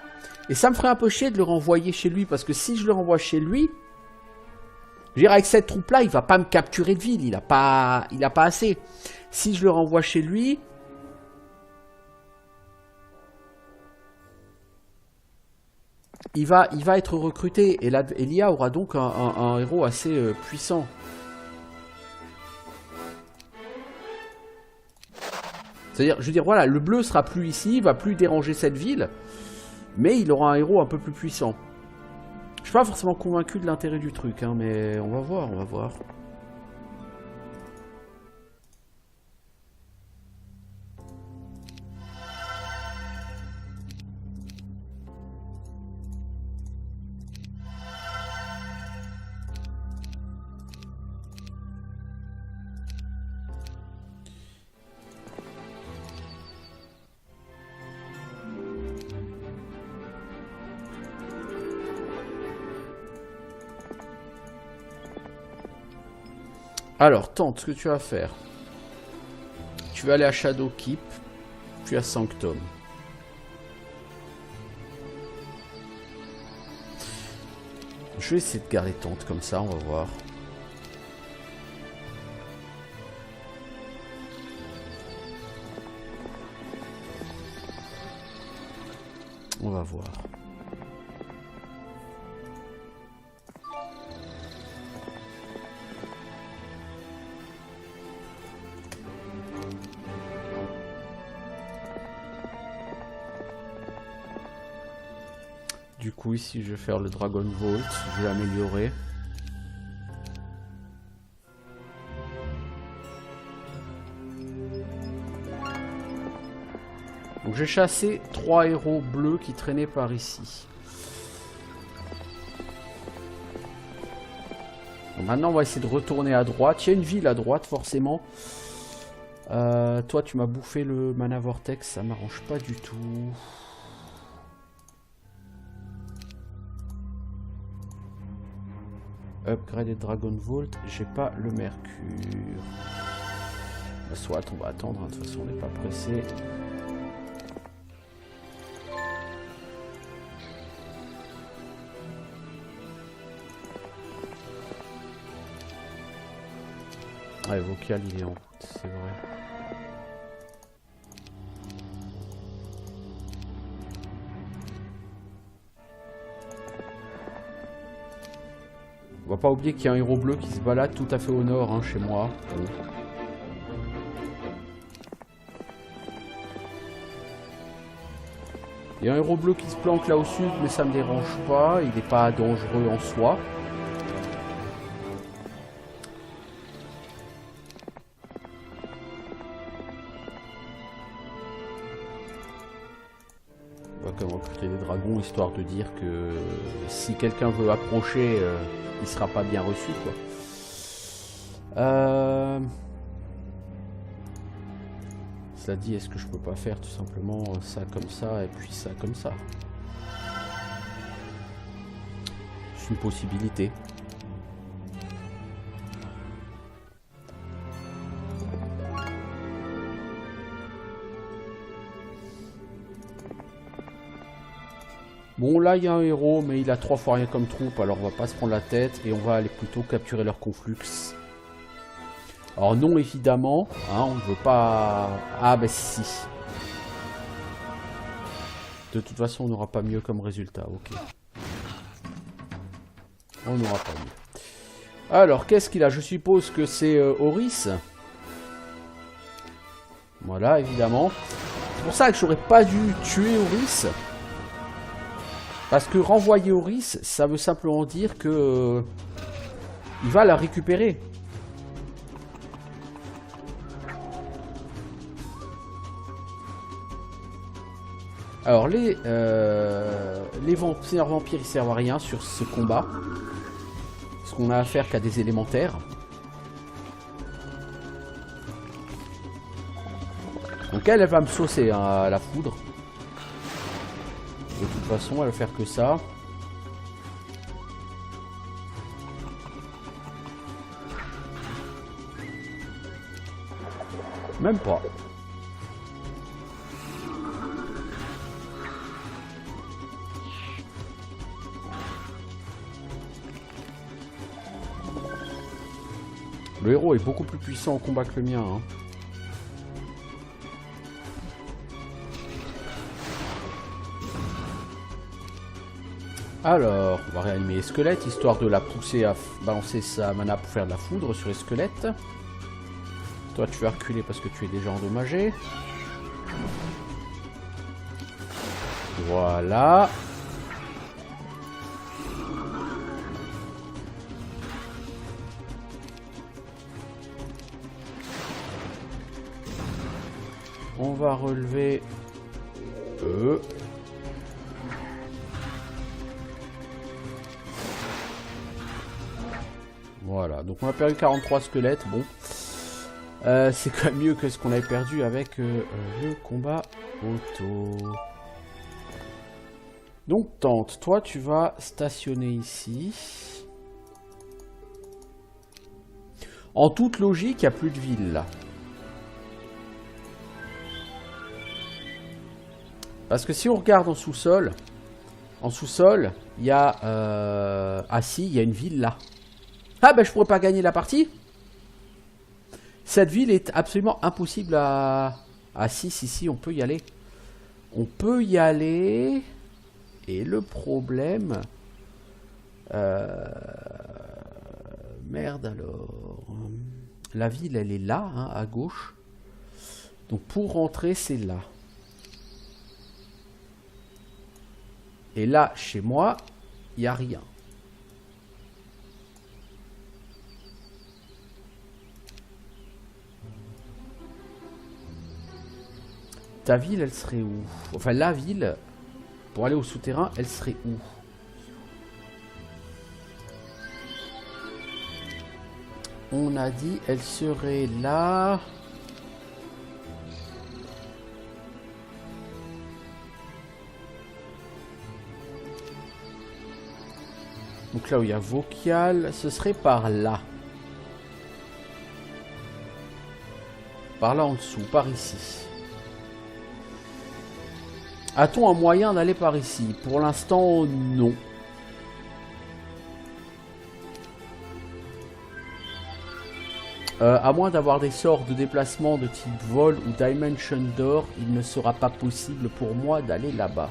Et ça me ferait un peu chier de le renvoyer chez lui. Parce que si je le renvoie chez lui... Je veux dire, avec cette troupe-là, il va pas me capturer de ville. Il a pas assez. Si je le renvoie chez lui... Il va être recruté. Et l'IA aura donc un héros assez puissant. C'est-à-dire, je veux dire, voilà, le bleu sera plus ici, il va plus déranger cette ville, mais il aura un héros un peu plus puissant. Je suis pas forcément convaincu de l'intérêt du truc, hein, mais on va voir, on va voir. Alors, tente, ce que tu vas faire. Tu vas aller à Shadowkeep, puis à Sanctum. Je vais essayer de garder tente comme ça, on va voir. On va voir. Du coup, ici, je vais faire le Dragon Vault. Je vais l'améliorer. Donc, j'ai chassé 3 héros bleus qui traînaient par ici. Donc, maintenant, on va essayer de retourner à droite. Il y a une ville à droite, forcément. Toi, tu m'as bouffé le Mana Vortex. Ça m'arrange pas du tout. Upgrade Dragon Vault, j'ai pas le mercure. Soit on va attendre, hein, de toute façon on n'est pas pressé. Ouais, Vocal il est en route, c'est vrai. On va pas oublier qu'il y a un héros bleu qui se balade tout à fait au nord, hein, chez moi. Bon. Il y a un héros bleu qui se planque là au sud, mais ça me dérange pas. Il n'est pas dangereux en soi. On va quand même recruter des dragons, histoire de dire que si quelqu'un veut approcher, il sera pas bien reçu, quoi. Cela dit, est-ce que je peux pas faire tout simplement ça comme ça et puis ça comme ça? C'est une possibilité. Bon, là il y a un héros, mais il a 3 fois rien comme troupe, alors on va pas se prendre la tête et on va aller plutôt capturer leur conflux. Alors non, évidemment, hein, on ne veut pas... Ah ben si. De toute façon, on n'aura pas mieux comme résultat, ok. On n'aura pas mieux. Alors, qu'est-ce qu'il a? Je suppose que c'est Oris. Voilà, évidemment. C'est pour ça que j'aurais pas dû tuer Oris. Parce que renvoyer Oris, ça veut simplement dire que... il va la récupérer. Alors les vampires ils servent à rien sur ce combat. Parce qu'on a affaire qu'à des élémentaires. Donc elle va me saucer hein, à la foudre. De toute façon elle va faire que ça. Même pas. Le héros est beaucoup plus puissant au combat que le mien. Hein. Alors, on va réanimer les squelettes, histoire de la pousser à balancer sa mana pour faire de la foudre sur les squelettes. Toi, tu vas reculer parce que tu es déjà endommagé. Voilà. On va relever eux. Voilà, donc on a perdu 43 squelettes, bon. C'est quand même mieux que ce qu'on avait perdu avec le combat auto. Donc tente, toi tu vas stationner ici. En toute logique, il n'y a plus de ville là. Parce que si on regarde en sous-sol, il y a... Ah si, il y a une ville là. Ah ben je pourrais pas gagner la partie. Cette ville est absolument impossible à... Ah si, on peut y aller. On peut y aller. Et le problème... Merde alors. La ville elle est là, hein, à gauche. Donc pour rentrer c'est là. Et là, chez moi, il n'y a rien. Ta ville, elle serait où? Enfin, la ville, pour aller au souterrain, elle serait où? On a dit, elle serait là. Donc là où il y a Vocal, ce serait par là. Par là en dessous, par ici. A-t-on un moyen d'aller par ici? Pour l'instant, non. À moins d'avoir des sorts de déplacement de type vol ou Dimension Door, il ne sera pas possible pour moi d'aller là-bas.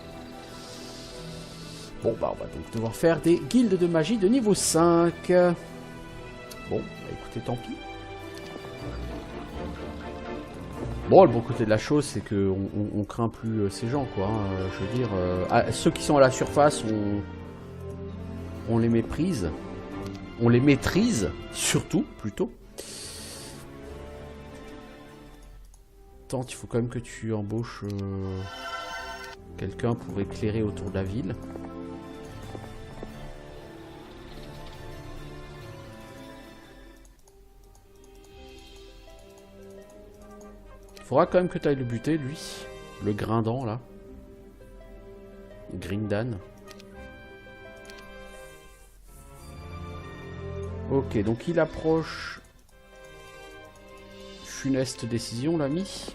Bon, bah on va donc devoir faire des guildes de magie de niveau 5. Bon, bah écoutez, tant pis. Bon, le bon côté de la chose, c'est que on craint plus ces gens, quoi. Hein. Je veux dire, ceux qui sont à la surface, on les méprise. On les maîtrise, surtout, plutôt. Tant, il faut quand même que tu embauches quelqu'un pour éclairer autour de la ville. Faudra quand même que tu ailles le buter, lui. Le grindant, là. Grindan. Ok, donc il approche. Funeste décision, l'ami.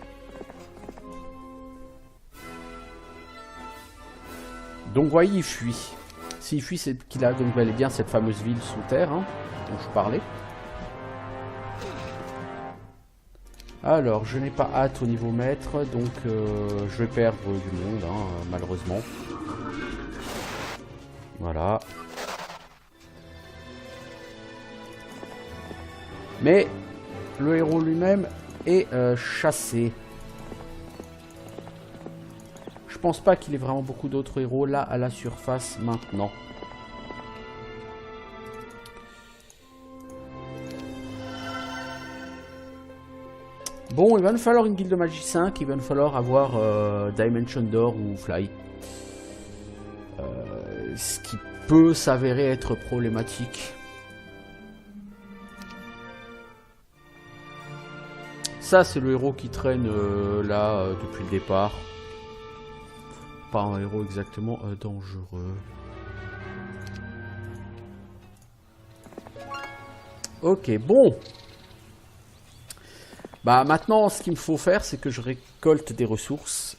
Donc, voyez, il fuit. S'il fuit, c'est qu'il a donc bel et bien cette fameuse ville sous terre, hein, dont je parlais. Alors, je n'ai pas hâte au niveau maître, donc je vais perdre du monde, hein, malheureusement. Voilà. Mais le héros lui-même est chassé. Je pense pas qu'il ait vraiment beaucoup d'autres héros là à la surface maintenant. Bon, il va nous falloir une guilde de magie 5, il va nous falloir avoir Dimension Door ou Fly. Ce qui peut s'avérer être problématique. Ça, c'est le héros qui traîne là depuis le départ. Pas un héros exactement dangereux. Ok, bon. Bah maintenant, ce qu'il me faut faire, c'est que je récolte des ressources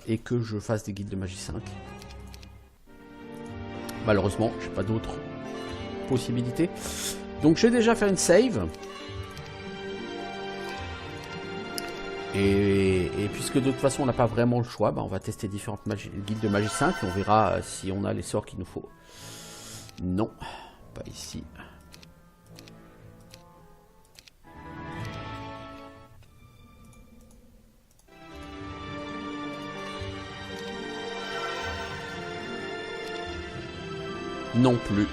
et que je fasse des guildes de magie 5. Malheureusement, j'ai pas d'autres possibilités. Donc je vais déjà faire une save. Et puisque de toute façon on n'a pas vraiment le choix, bah on va tester différentes guildes de magie 5 et on verra si on a les sorts qu'il nous faut. Non, pas ici. Non plus.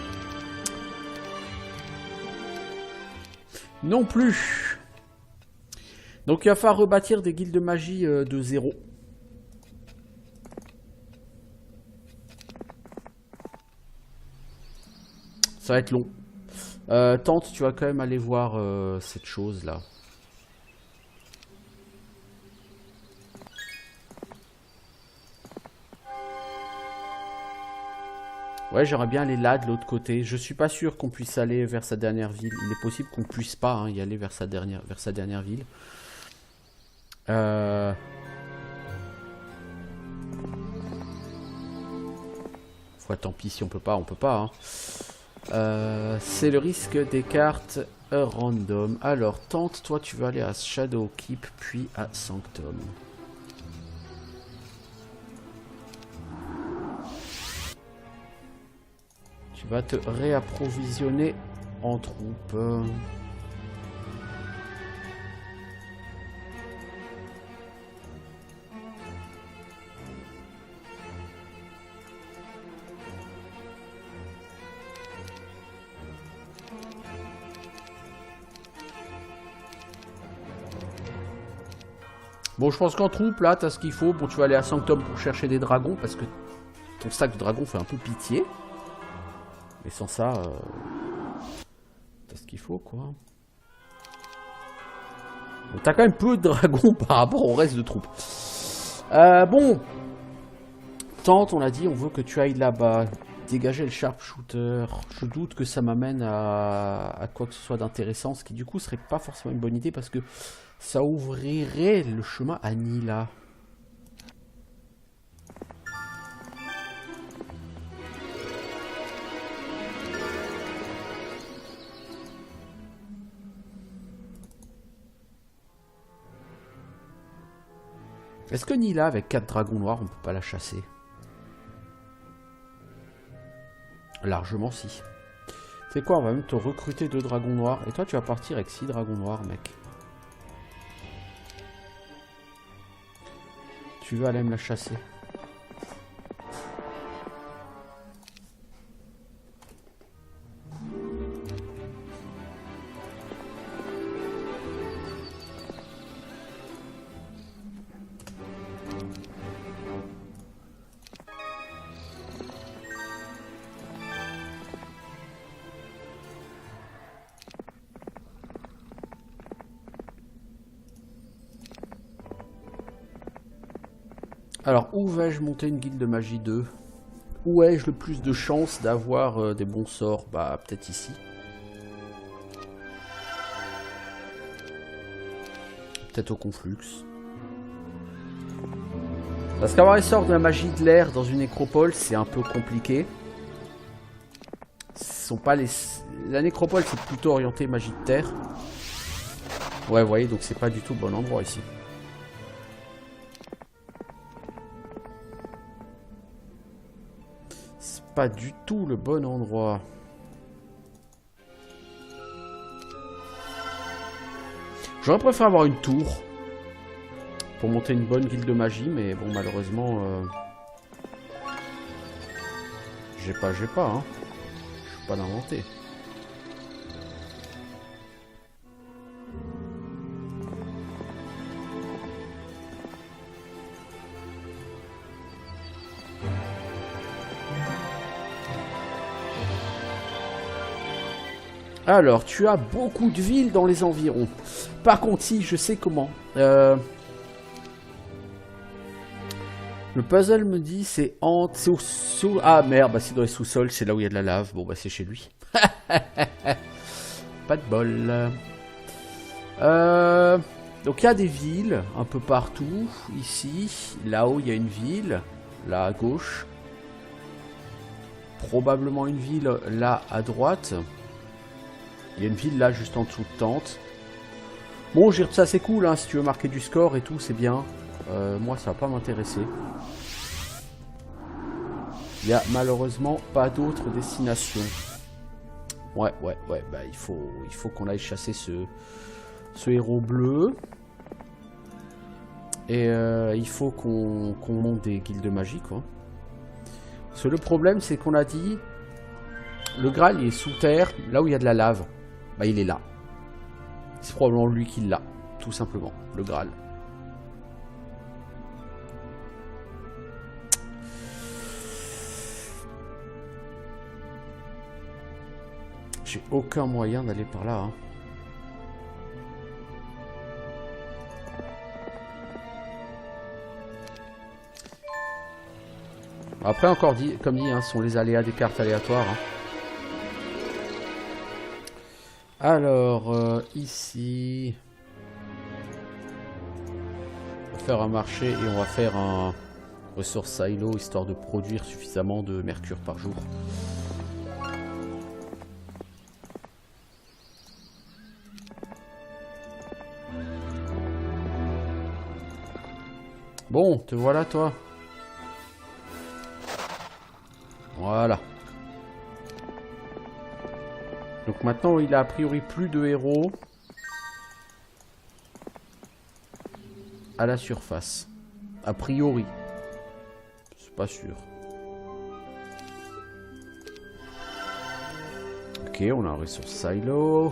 Non plus. Donc il va falloir rebâtir des guildes de magie de 0. Ça va être long. Tante, tu vas quand même aller voir cette chose là. Ouais, j'aimerais bien aller là, de l'autre côté. Je suis pas sûr qu'on puisse aller vers sa dernière ville. Il est possible qu'on puisse pas hein, y aller vers sa dernière ville. Tant pis, si on peut pas, on peut pas. Hein. C'est le risque des cartes random. Alors, tente, toi, tu vas aller à Shadowkeep, puis à Sanctum. Tu vas te réapprovisionner en troupes. Bon, je pense qu'en troupe, là, t'as ce qu'il faut. Bon, tu vas aller à Sanctum pour chercher des dragons, parce que ton stack de dragons fait un peu pitié. Mais sans ça, t'as ce qu'il faut, quoi. T'as quand même peu de dragons par rapport au reste de troupes. Bon. Tente, on a dit, on veut que tu ailles là-bas. Dégager le sharpshooter. Je doute que ça m'amène à quoi que ce soit d'intéressant. Ce qui, du coup, serait pas forcément une bonne idée, parce que ça ouvrirait le chemin à Nila. Est-ce que Nila, avec 4 dragons noirs, on peut pas la chasser? Largement si. C'est quoi, on va même te recruter 2 dragons noirs. Et toi, tu vas partir avec 6 dragons noirs, mec. Tu veux aller me la chasser? Alors, où vais-je monter une guilde de magie 2? Où ai-je le plus de chances d'avoir des bons sorts? Bah, peut-être ici. Peut-être au conflux. Parce qu'avoir les sorts de la magie de l'air dans une nécropole, c'est un peu compliqué. Ce sont pas les... La nécropole, c'est plutôt orienté magie de terre. Ouais, vous voyez, donc c'est pas du tout le bon endroit ici. Pas du tout le bon endroit. J'aurais préféré avoir une tour pour monter une bonne guilde de magie, mais bon, malheureusement, j'ai pas, hein. Je suis pas d'inventer. Alors, tu as beaucoup de villes dans les environs. Par contre, si, je sais comment. Le puzzle me dit c'est sous... Ah merde, bah c'est dans les sous-sols, c'est là où il y a de la lave. Bon bah c'est chez lui. Pas de bol. Donc il y a des villes un peu partout. Ici, là-haut il y a une ville. Là à gauche. Probablement une ville là à droite. Il y a une ville là juste en dessous de Tente. Bon, ça c'est cool, hein, si tu veux marquer du score et tout, c'est bien. Moi, ça va pas m'intéresser. Il n'y a malheureusement pas d'autres destinations. Ouais, bah il faut qu'on aille chasser ce héros bleu. Et il faut qu'on monte des guildes de magie, quoi. Parce que le problème, c'est qu'on a dit... Le Graal, il est sous terre, là où il y a de la lave. Bah, il est là. C'est probablement lui qui l'a, tout simplement, le Graal. J'ai aucun moyen d'aller par là, hein. Après, encore dit, comme dit, hein, ce sont les aléas des cartes aléatoires. Hein. Alors, ici... On va faire un marché et on va faire un ressource silo, histoire de produire suffisamment de mercure par jour. Bon, te voilà toi. Voilà. Donc maintenant il a a priori plus de héros à la surface. A priori. C'est pas sûr. Ok, on a un ressource silo.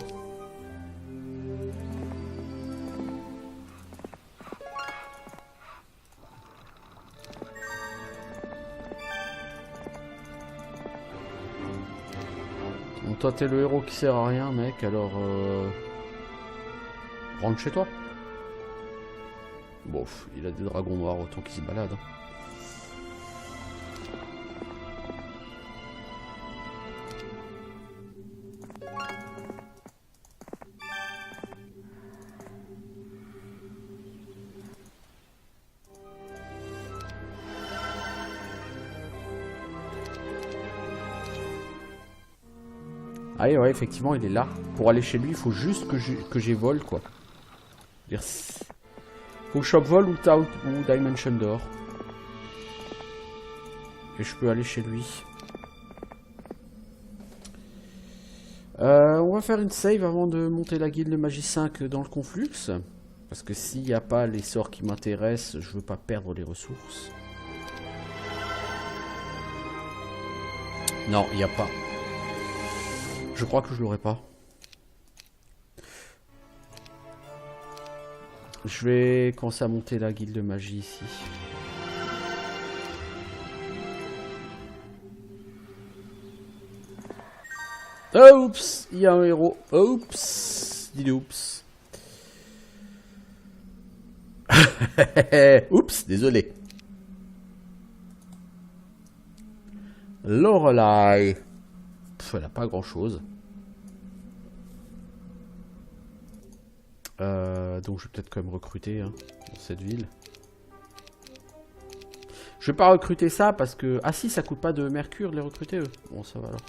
Toi t'es le héros qui sert à rien mec, alors rentre chez toi. Bon, il a des dragons noirs autant qu'ils se baladent. Ah ouais, effectivement, il est là. Pour aller chez lui, il faut juste que j'ai vol, quoi. Faut shop vol ou Dimension Door. Et je peux aller chez lui. On va faire une save avant de monter la guilde de magie 5 dans le conflux. Parce que s'il n'y a pas les sorts qui m'intéressent, je veux pas perdre les ressources. Non, il n'y a pas. Je crois que je l'aurai pas. Je vais commencer à monter la guilde de magie ici. Oups, il y a un héros. Oups, dis oups. Oups, désolé. Lorelai. Elle n'a pas grand chose. Donc je vais peut-être quand même recruter hein, dans cette ville. Je vais pas recruter ça parce que... Ah si, ça coûte pas de mercure de les recruter eux. Bon, ça va alors.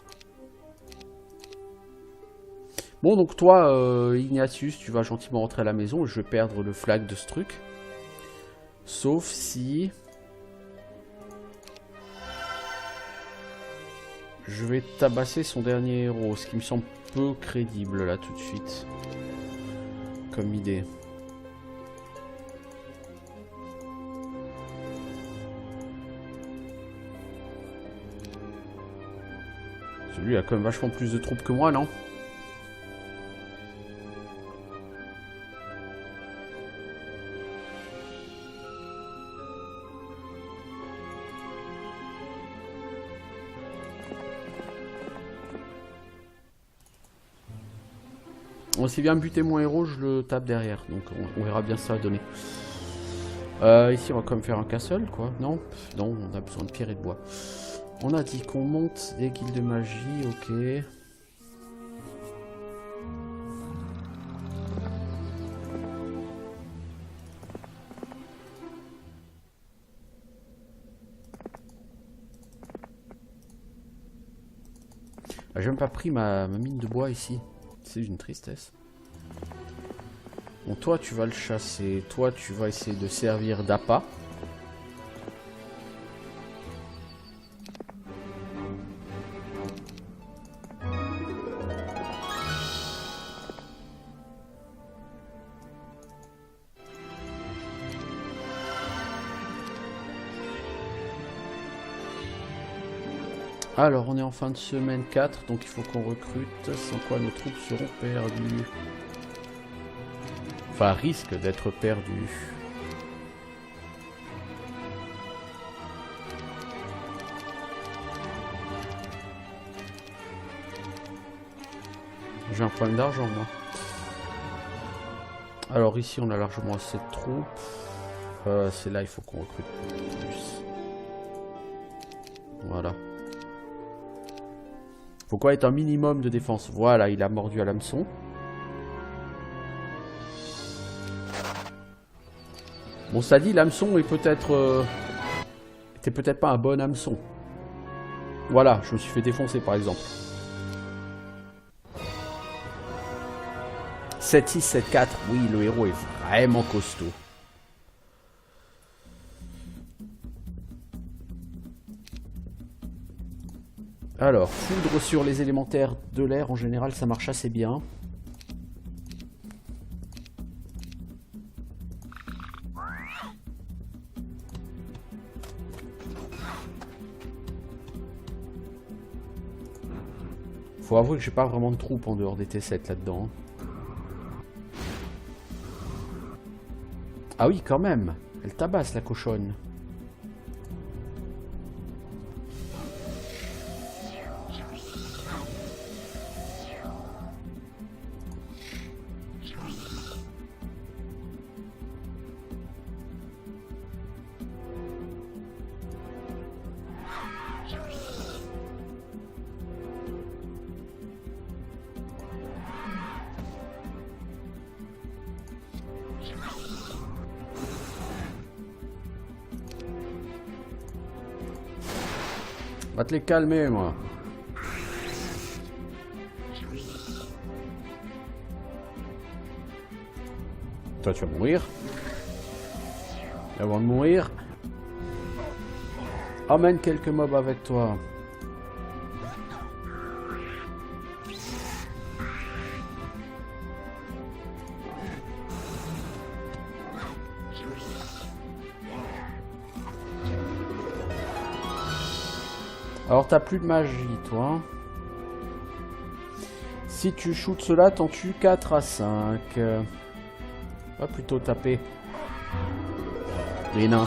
Bon, donc toi, Ignatius, tu vas gentiment rentrer à la maison et je vais perdre le flag de ce truc. Sauf si... Je vais tabasser son dernier héros, ce qui me semble peu crédible là tout de suite. Comme idée. Celui a quand même vachement plus de troupes que moi, non? Bon, s'il vient buter mon héros, je le tape derrière. Donc on verra bien ce que ça va donner. Ici, on va quand même faire un castle, quoi. Non, non, on a besoin de pierre et de bois. On a dit qu'on monte des guildes de magie, ok. Ah, j'ai même pas pris ma mine de bois ici. C'est une tristesse. Bon, toi, tu vas le chasser. Toi, tu vas essayer de servir d'appât. Alors, on est en fin de semaine 4, donc il faut qu'on recrute, sans quoi nos troupes seront perdues. Enfin, risquent d'être perdues. J'ai un problème d'argent, moi. Alors ici, on a largement assez de troupes. C'est là, il faut qu'on recrute plus. Voilà. Faut quoi être un minimum de défense. Voilà, il a mordu à l'hameçon. Bon, ça dit, l'hameçon est peut-être... était peut-être pas un bon hameçon. Voilà, je me suis fait défoncer par exemple. 7-6, 7-4. Oui, le héros est vraiment costaud. Alors, foudre sur les élémentaires de l'air, en général, ça marche assez bien. Faut avouer que j'ai pas vraiment de troupes en dehors des T7 là-dedans. Ah oui, quand même. Elle tabasse la cochonne. Va te les calmer, moi. Toi, tu vas mourir. Avant de mourir, emmène quelques mobs avec toi. Alors t'as plus de magie toi. Si tu shootes cela, t'en tues 4 à 5. Va plutôt taper les nains.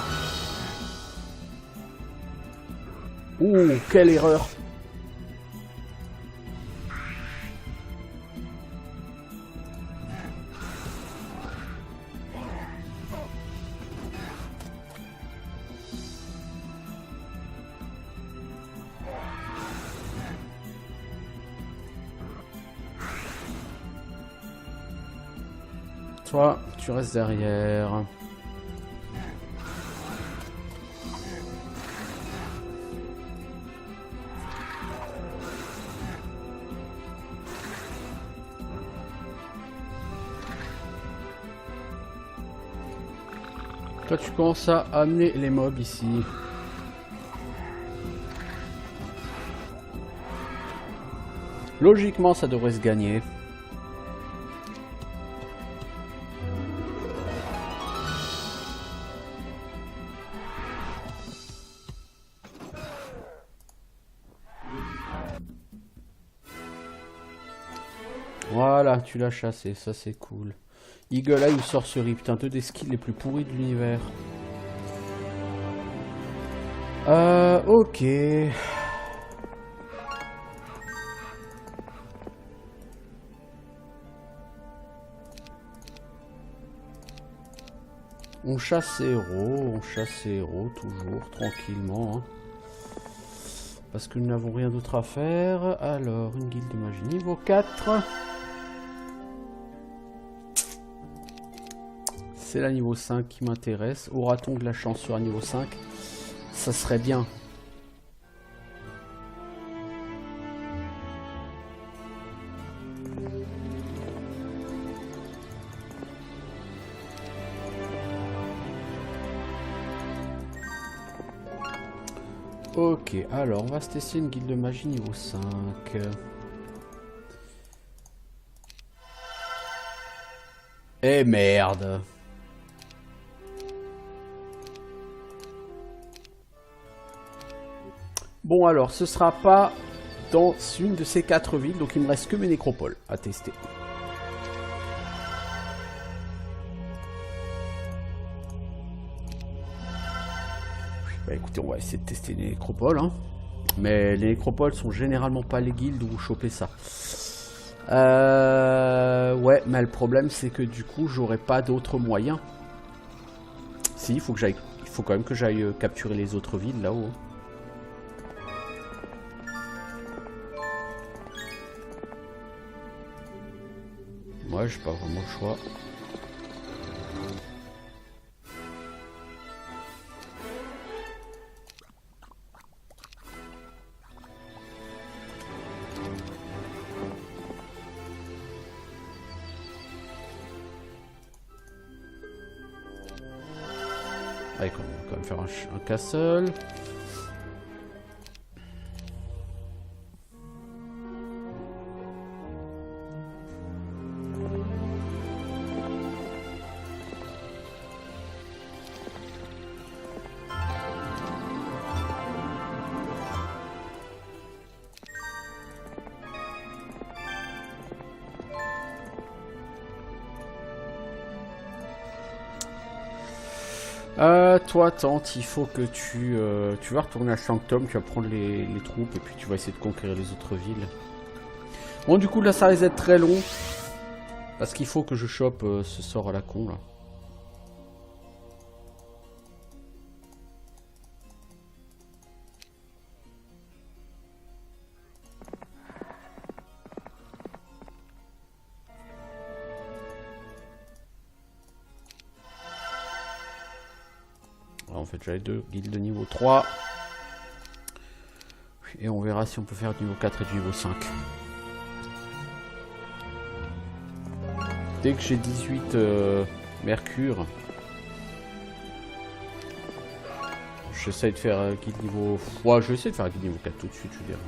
Ouh, quelle erreur. Toi, tu restes derrière. Toi, tu commences à amener les mobs ici. Logiquement, ça devrait se gagner. Voilà, tu l'as chassé, ça c'est cool. Eagle Eye ou sorcerie, putain, deux des skills les plus pourris de l'univers. Ok. On chasse héros, toujours, tranquillement. Hein. Parce que nous n'avons rien d'autre à faire. Alors, une guilde de magie niveau 4. C'est la niveau 5 qui m'intéresse. Aura-t-on de la chance sur un niveau 5? Ça serait bien. Ok, alors on va se tester une guilde de magie niveau 5. Eh merde! Bon alors, ce sera pas dans une de ces 4 villes, donc il me reste que mes nécropoles à tester. Bah écoutez, on va essayer de tester les nécropoles, hein. Mais les nécropoles sont généralement pas les guildes où vous chopez ça. Ouais, mais le problème c'est que du coup, j'aurai pas d'autres moyens. Si, il faut quand même que j'aille capturer les autres villes là-haut. Ouais, j'ai pas vraiment le choix. Allez, on va quand même faire un castle. Toi, Tante, il faut que tu vas retourner à Sanctum, tu vas prendre les troupes et puis tu vas essayer de conquérir les autres villes. Bon, du coup, là, ça risque d'être très long. Parce qu'il faut que je chope ce sort à la con, là. En fait, j'avais 2 guildes de niveau 3. Et on verra si on peut faire du niveau 4 et du niveau 5. Dès que j'ai 18 mercure, j'essaie de faire guide niveau... Ouais, je vais essayer de faire guide niveau 4 tout de suite, je veux dire.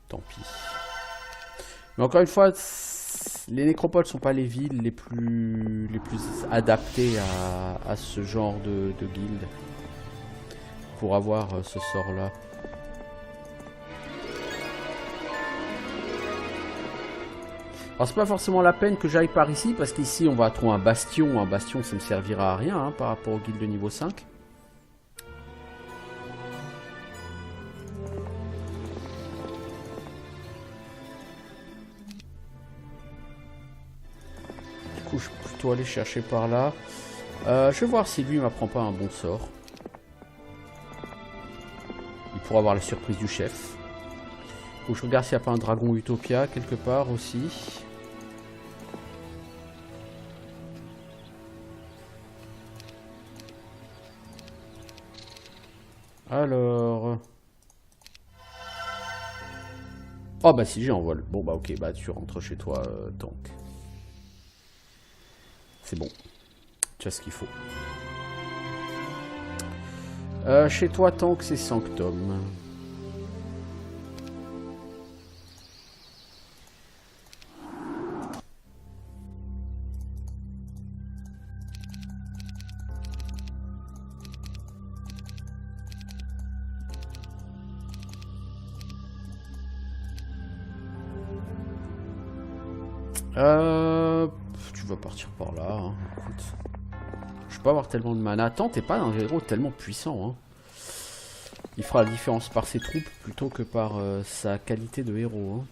Tant pis. Mais encore une fois, les nécropoles sont pas les villes les plus adaptées à ce genre de guilde. Pour avoir ce sort-là. Alors c'est pas forcément la peine que j'aille par ici, parce qu'ici on va trouver un bastion. Un bastion ça me servira à rien hein, par rapport aux guildes de niveau 5. Du coup je vais plutôt aller chercher par là. Je vais voir si lui m'apprend pas un bon sort. Il pourra avoir la surprise du chef. Faut que je regarde s'il n'y a pas un dragon Utopia quelque part aussi. Alors... Oh bah si j'ai en vol. Bon bah ok, bah tu rentres chez toi donc. C'est bon. Tu as ce qu'il faut. Chez toi tank c'est Sanctum. Tu vas partir par là. Hein. Écoute. Je vais pas avoir tellement de mana. Attends, t'es pas un héros tellement puissant. Hein. Il fera la différence par ses troupes plutôt que par sa qualité de héros. Hein.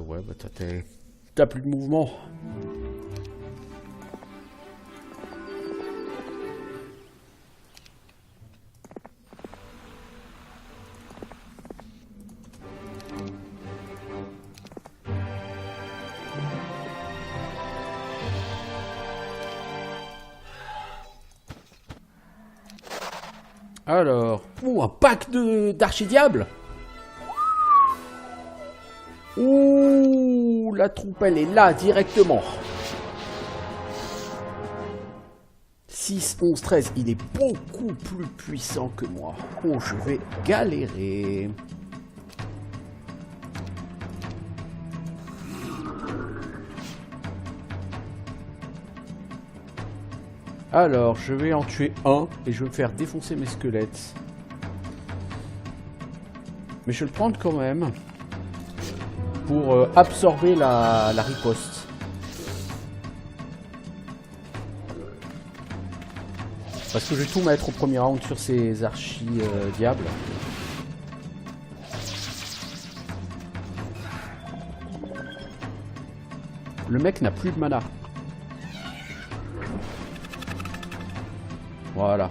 Ouais, bah t'as plus de mouvement. Alors, un pack d'archidiables. Ouh, la troupe, elle est là, directement. 6, 11, 13. Il est beaucoup plus puissant que moi. Oh, je vais galérer. Alors, je vais en tuer un et je vais me faire défoncer mes squelettes. Mais je vais le prendre quand même pour absorber la riposte. Parce que je vais tout mettre au premier round sur ces archi-diables. Le mec n'a plus de mana. Voilà.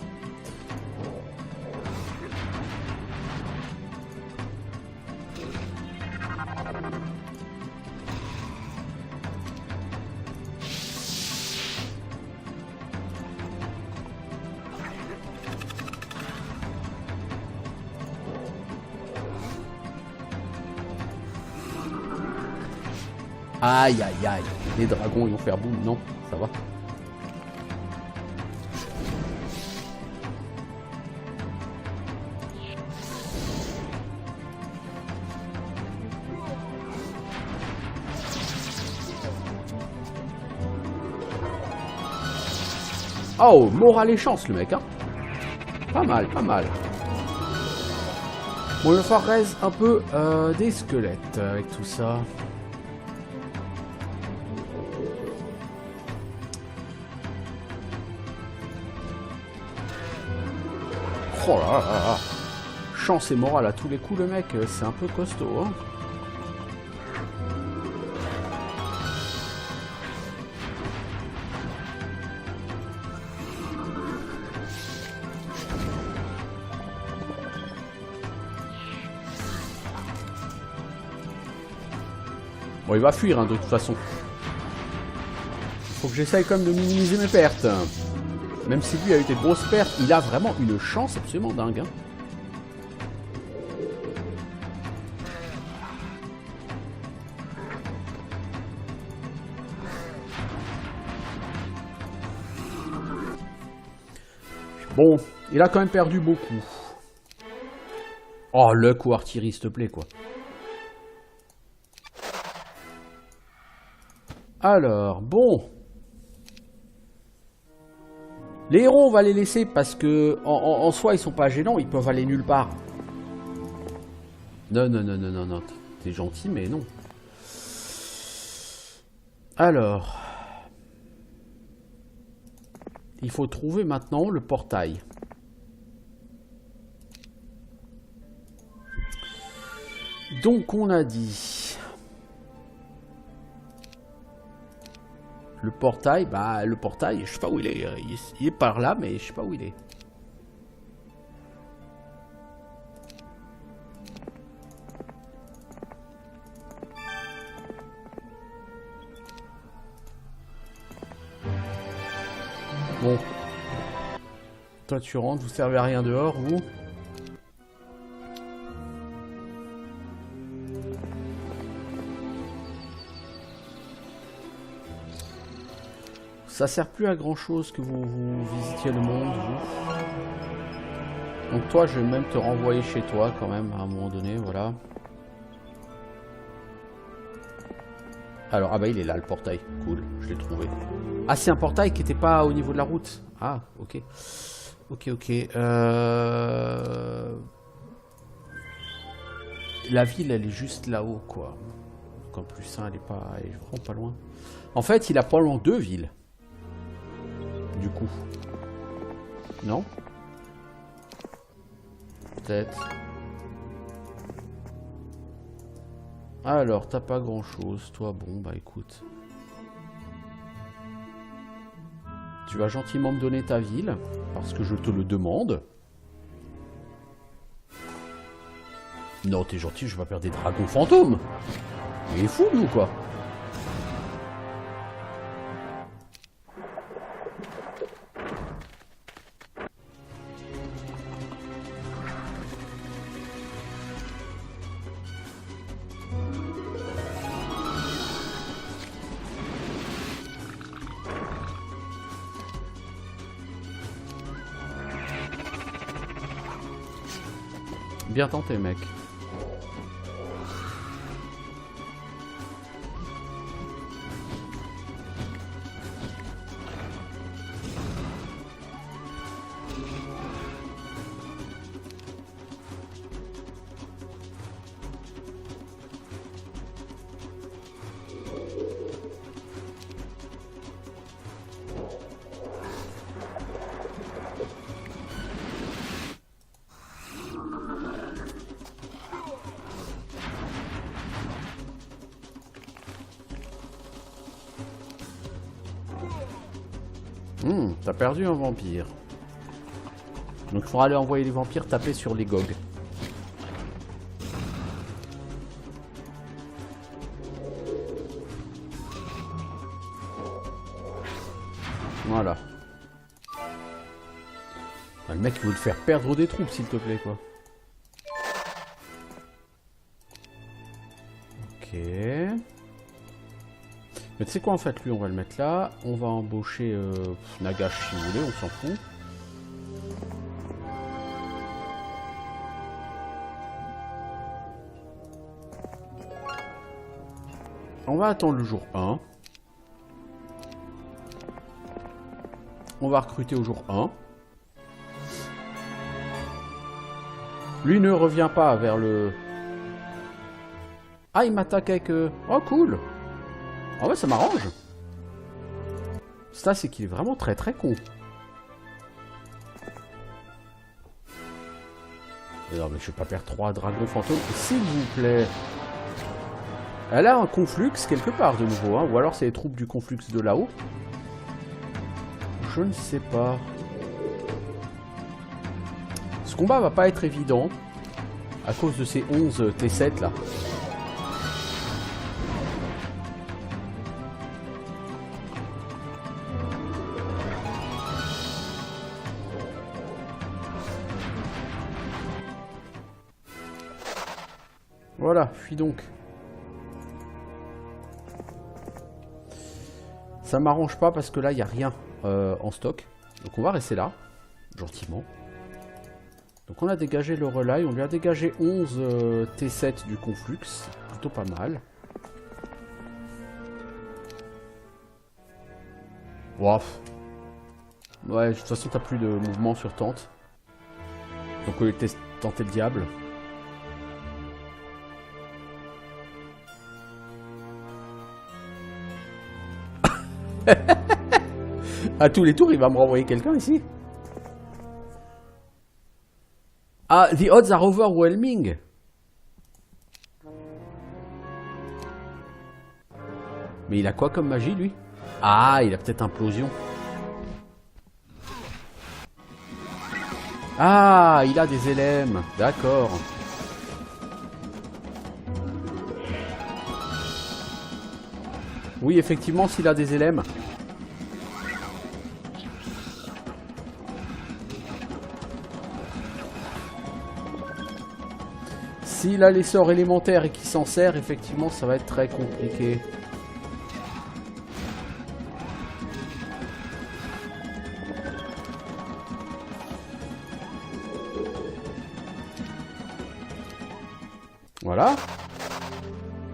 Aïe aïe aïe. Les dragons ils vont faire boum. Non, ça va. Oh, morale et chance le mec, hein. Pas mal, pas mal. Bon, il va falloir raise un peu des squelettes avec tout ça. Oh là là là. Chance et morale à tous les coups le mec, c'est un peu costaud, hein. Bon, il va fuir, hein, de toute façon. Faut que j'essaye quand même de minimiser mes pertes. Même si lui a eu des grosses pertes, il a vraiment une chance absolument dingue. Hein. Bon, il a quand même perdu beaucoup. Oh, luck ou artillerie, s'il te plaît, quoi. Alors, bon. Les héros, on va les laisser parce que en soi, ils sont pas gênants, ils peuvent aller nulle part. Non, non, non, non, non, non. T'es gentil, mais non. Alors. Il faut trouver maintenant le portail. Donc, on a dit... Le portail, bah le portail, je sais pas où il est. Il est par là, mais je sais pas où il est. Bon. Toi tu rentres, vous servez à rien dehors, vous. Ça sert plus à grand chose que vous visitiez le monde, vous. Donc toi, je vais même te renvoyer chez toi quand même, à un moment donné, voilà. Alors, ah bah il est là, le portail. Cool, je l'ai trouvé. Ah, c'est un portail qui n'était pas au niveau de la route. Ah, ok. Ok, ok. La ville, elle est juste là-haut, quoi. Donc en plus, hein, elle est vraiment pas loin. En fait, il a pas loin deux villes. Du coup. Non? Peut-être. Alors, t'as pas grand-chose, toi. Bon, bah écoute. Tu vas gentiment me donner ta ville, parce que je te le demande. Non, t'es gentil, je vais pas perdre des dragons fantômes. Il est fou, lui, ou quoi? Bien tenté, mec. T'as perdu un vampire. Donc il faudra aller envoyer les vampires taper sur les gogs. Voilà. Ah, le mec il veut te faire perdre des troupes s'il te plaît quoi. Ok. Mais tu sais quoi en fait, lui on va le mettre là. On va embaucher Nagash si vous voulez, on s'en fout. On va attendre le jour 1. On va recruter au jour 1. Lui ne revient pas vers le... Ah, il m'attaque avec... Oh, cool. Ah ouais, ça m'arrange. Ça, c'est qu'il est vraiment très très con. Non, mais je vais pas perdre 3 dragons fantômes. S'il vous plaît. Elle a un conflux quelque part de nouveau, hein. Ou alors c'est les troupes du conflux de là-haut. Je ne sais pas. Ce combat va pas être évident à cause de ces 11 T7 là. Voilà, fuis donc. Ça m'arrange pas parce que là il n'y a rien en stock. Donc on va rester là, gentiment. Donc on a dégagé le relay, on lui a dégagé 11 T7 du conflux, plutôt pas mal. Wow. Ouais, de toute façon t'as plus de mouvement sur tente. Donc on va tenter le diable. À tous les tours, il va me renvoyer quelqu'un ici. Ah, the odds are overwhelming. Mais il a quoi comme magie, lui? Ah, il a peut-être implosion. Ah, il a des LM. D'accord. Oui, effectivement, s'il a des LM. S'il a les sorts élémentaires et qu'il s'en sert, effectivement, ça va être très compliqué. Voilà.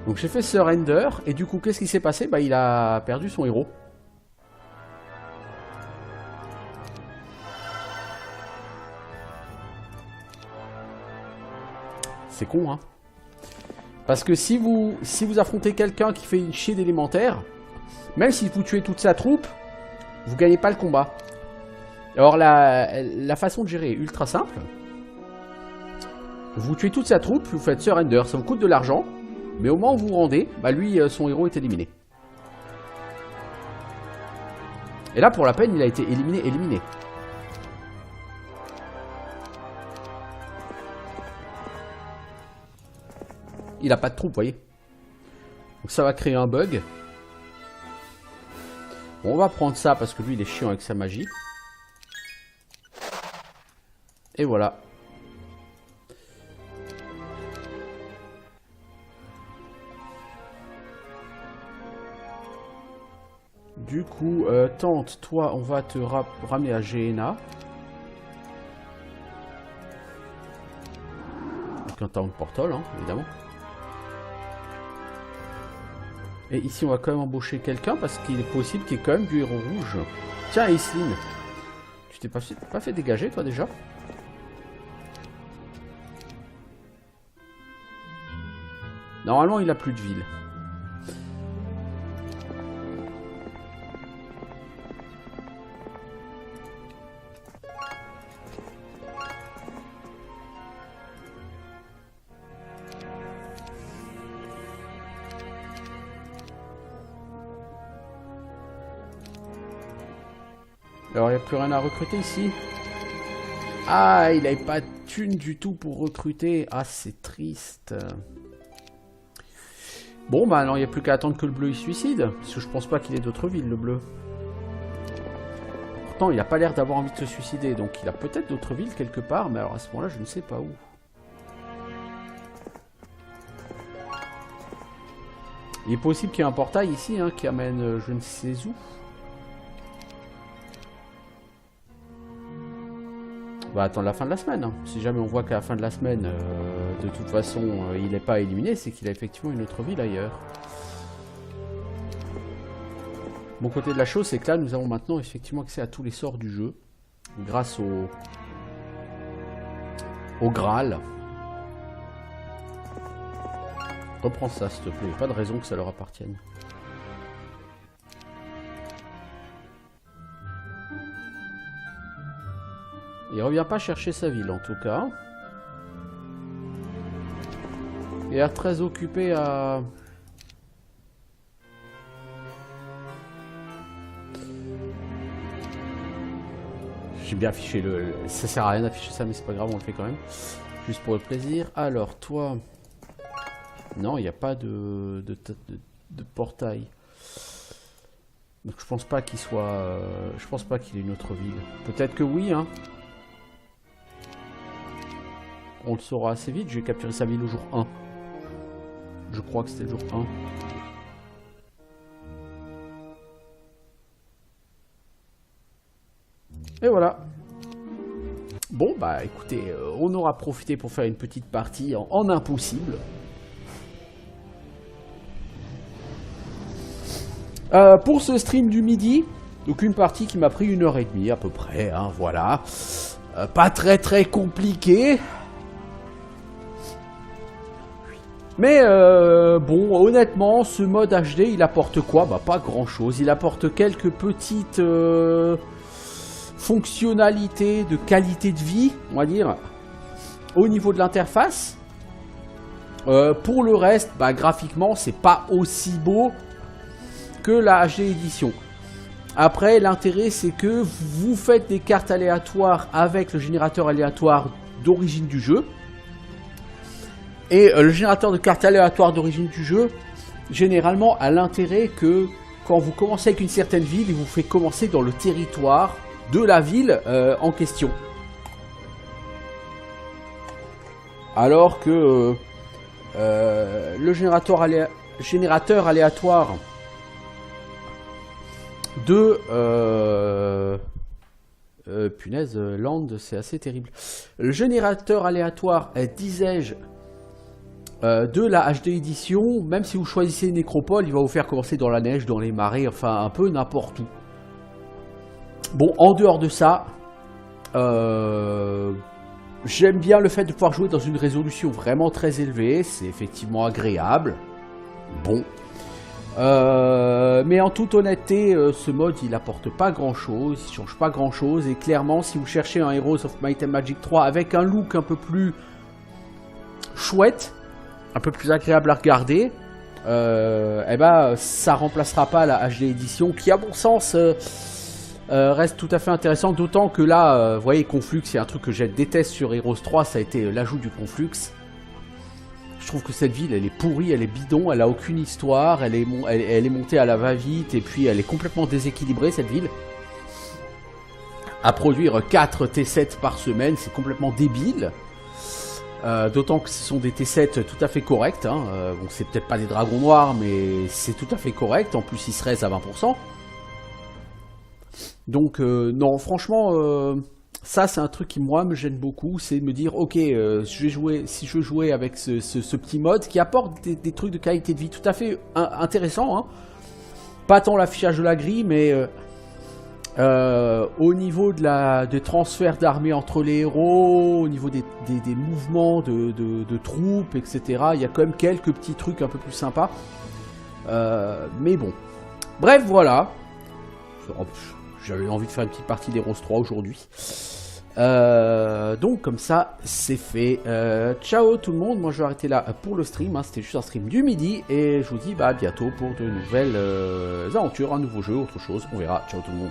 Donc j'ai fait surrender, et du coup, qu'est-ce qui s'est passé? Bah, il a perdu son héros. C'est con, hein. Parce que si vous affrontez quelqu'un qui fait une chier d'élémentaire, même si vous tuez toute sa troupe, vous gagnez pas le combat. Alors la façon de gérer est ultra simple. Vous tuez toute sa troupe, vous faites surrender, ça vous coûte de l'argent, mais au moment où vous vous rendez, bah lui, son héros est éliminé. Et là, pour la peine, il a été éliminé. Il a pas de troupe, vous voyez. Donc ça va créer un bug. Bon, on va prendre ça parce que lui, il est chiant avec sa magie. Et voilà. Du coup, tante, toi, on va te ramener à Géena. Donc un town portal, hein, évidemment. Et ici, on va quand même embaucher quelqu'un parce qu'il est possible qu'il y ait quand même du héros rouge. Tiens, Aisling, tu t'es pas fait dégager, toi, déjà? Normalement, il a plus de ville. Alors, il n'y a plus rien à recruter ici. Ah, il n'avait pas de thune du tout pour recruter. Ah, c'est triste. Bon, bah alors, il n'y a plus qu'à attendre que le bleu il suicide. Parce que je pense pas qu'il ait d'autres villes, le bleu. Pourtant, il n'a pas l'air d'avoir envie de se suicider. Donc, il a peut-être d'autres villes quelque part. Mais alors, à ce moment-là, je ne sais pas où. Il est possible qu'il y ait un portail ici, hein, qui amène je ne sais où. On va attendre la fin de la semaine. Hein. Si jamais on voit qu'à la fin de la semaine, de toute façon, il n'est pas éliminé, c'est qu'il a effectivement une autre ville ailleurs. Bon côté de la chose, c'est que là, nous avons maintenant effectivement accès à tous les sorts du jeu. Grâce au Graal. Reprends ça, s'il te plaît. Pas de raison que ça leur appartienne. Il revient pas chercher sa ville en tout cas. Il est très occupé à... J'ai bien affiché le... Ça sert à rien d'afficher ça mais c'est pas grave, on le fait quand même. Juste pour le plaisir. Alors toi... Non, il n'y a pas de portail. Donc je pense pas qu'il soit... Je pense pas qu'il ait une autre ville. Peut-être que oui, hein. On le saura assez vite. J'ai capturé sa ville au jour 1. Je crois que c'était le jour 1. Et voilà. Bon, bah écoutez, on aura profité pour faire une petite partie en impossible. Pour ce stream du midi, donc une partie qui m'a pris 1h30 à peu près, hein, voilà. Pas très compliqué. Mais bon, honnêtement, ce mode HD, il apporte quoi? Bah pas grand chose. Il apporte quelques petites fonctionnalités de qualité de vie, on va dire, au niveau de l'interface. Pour le reste, bah graphiquement, c'est pas aussi beau que la HD édition. Après, l'intérêt, c'est que vous faites des cartes aléatoires avec le générateur aléatoire d'origine du jeu. Et le générateur de cartes aléatoires d'origine du jeu, généralement, a l'intérêt que quand vous commencez avec une certaine ville, il vous fait commencer dans le territoire de la ville en question. Alors que le générateur aléatoire de... punaise, Land, c'est assez terrible. Le générateur aléatoire, disais-je, de la HD édition, même si vous choisissez une nécropole, il va vous faire commencer dans la neige, dans les marais, enfin un peu n'importe où. Bon, en dehors de ça, j'aime bien le fait de pouvoir jouer dans une résolution vraiment très élevée, c'est effectivement agréable. Bon. Mais en toute honnêteté, ce mode il apporte pas grand chose, il change pas grand chose, et clairement si vous cherchez un Heroes of Might and Magic 3 avec un look un peu plus chouette, un peu plus agréable à regarder, eh ben ça remplacera pas la HD édition qui à mon sens reste tout à fait intéressant, d'autant que là, vous voyez, Conflux, c'est un truc que je déteste sur Heroes 3, ça a été l'ajout du Conflux. Je trouve que cette ville, elle est pourrie, elle est bidon, elle a aucune histoire, elle est montée à la va-vite, et puis elle est complètement déséquilibrée, cette ville. À produire 4 T7 par semaine, c'est complètement débile. D'autant que ce sont des T7 tout à fait corrects, hein. Bon, c'est peut-être pas des dragons noirs, mais c'est tout à fait correct, en plus ils se restent à 20%. Donc non, franchement, ça c'est un truc qui moi me gêne beaucoup, c'est de me dire ok, si je jouais avec ce petit mode qui apporte des trucs de qualité de vie tout à fait intéressants, hein. Pas tant l'affichage de la grille, mais au niveau des transferts d'armées entre les héros, au niveau des mouvements de troupes, etc. Il y a quand même quelques petits trucs un peu plus sympas. Mais bon. Bref, voilà. J'avais envie de faire une petite partie d'Heroes 3 aujourd'hui. Donc comme ça, c'est fait. Ciao tout le monde. Moi je vais arrêter là pour le stream. Hein. C'était juste un stream du midi. Et je vous dis bah, à bientôt pour de nouvelles aventures, un nouveau jeu, autre chose. On verra. Ciao tout le monde.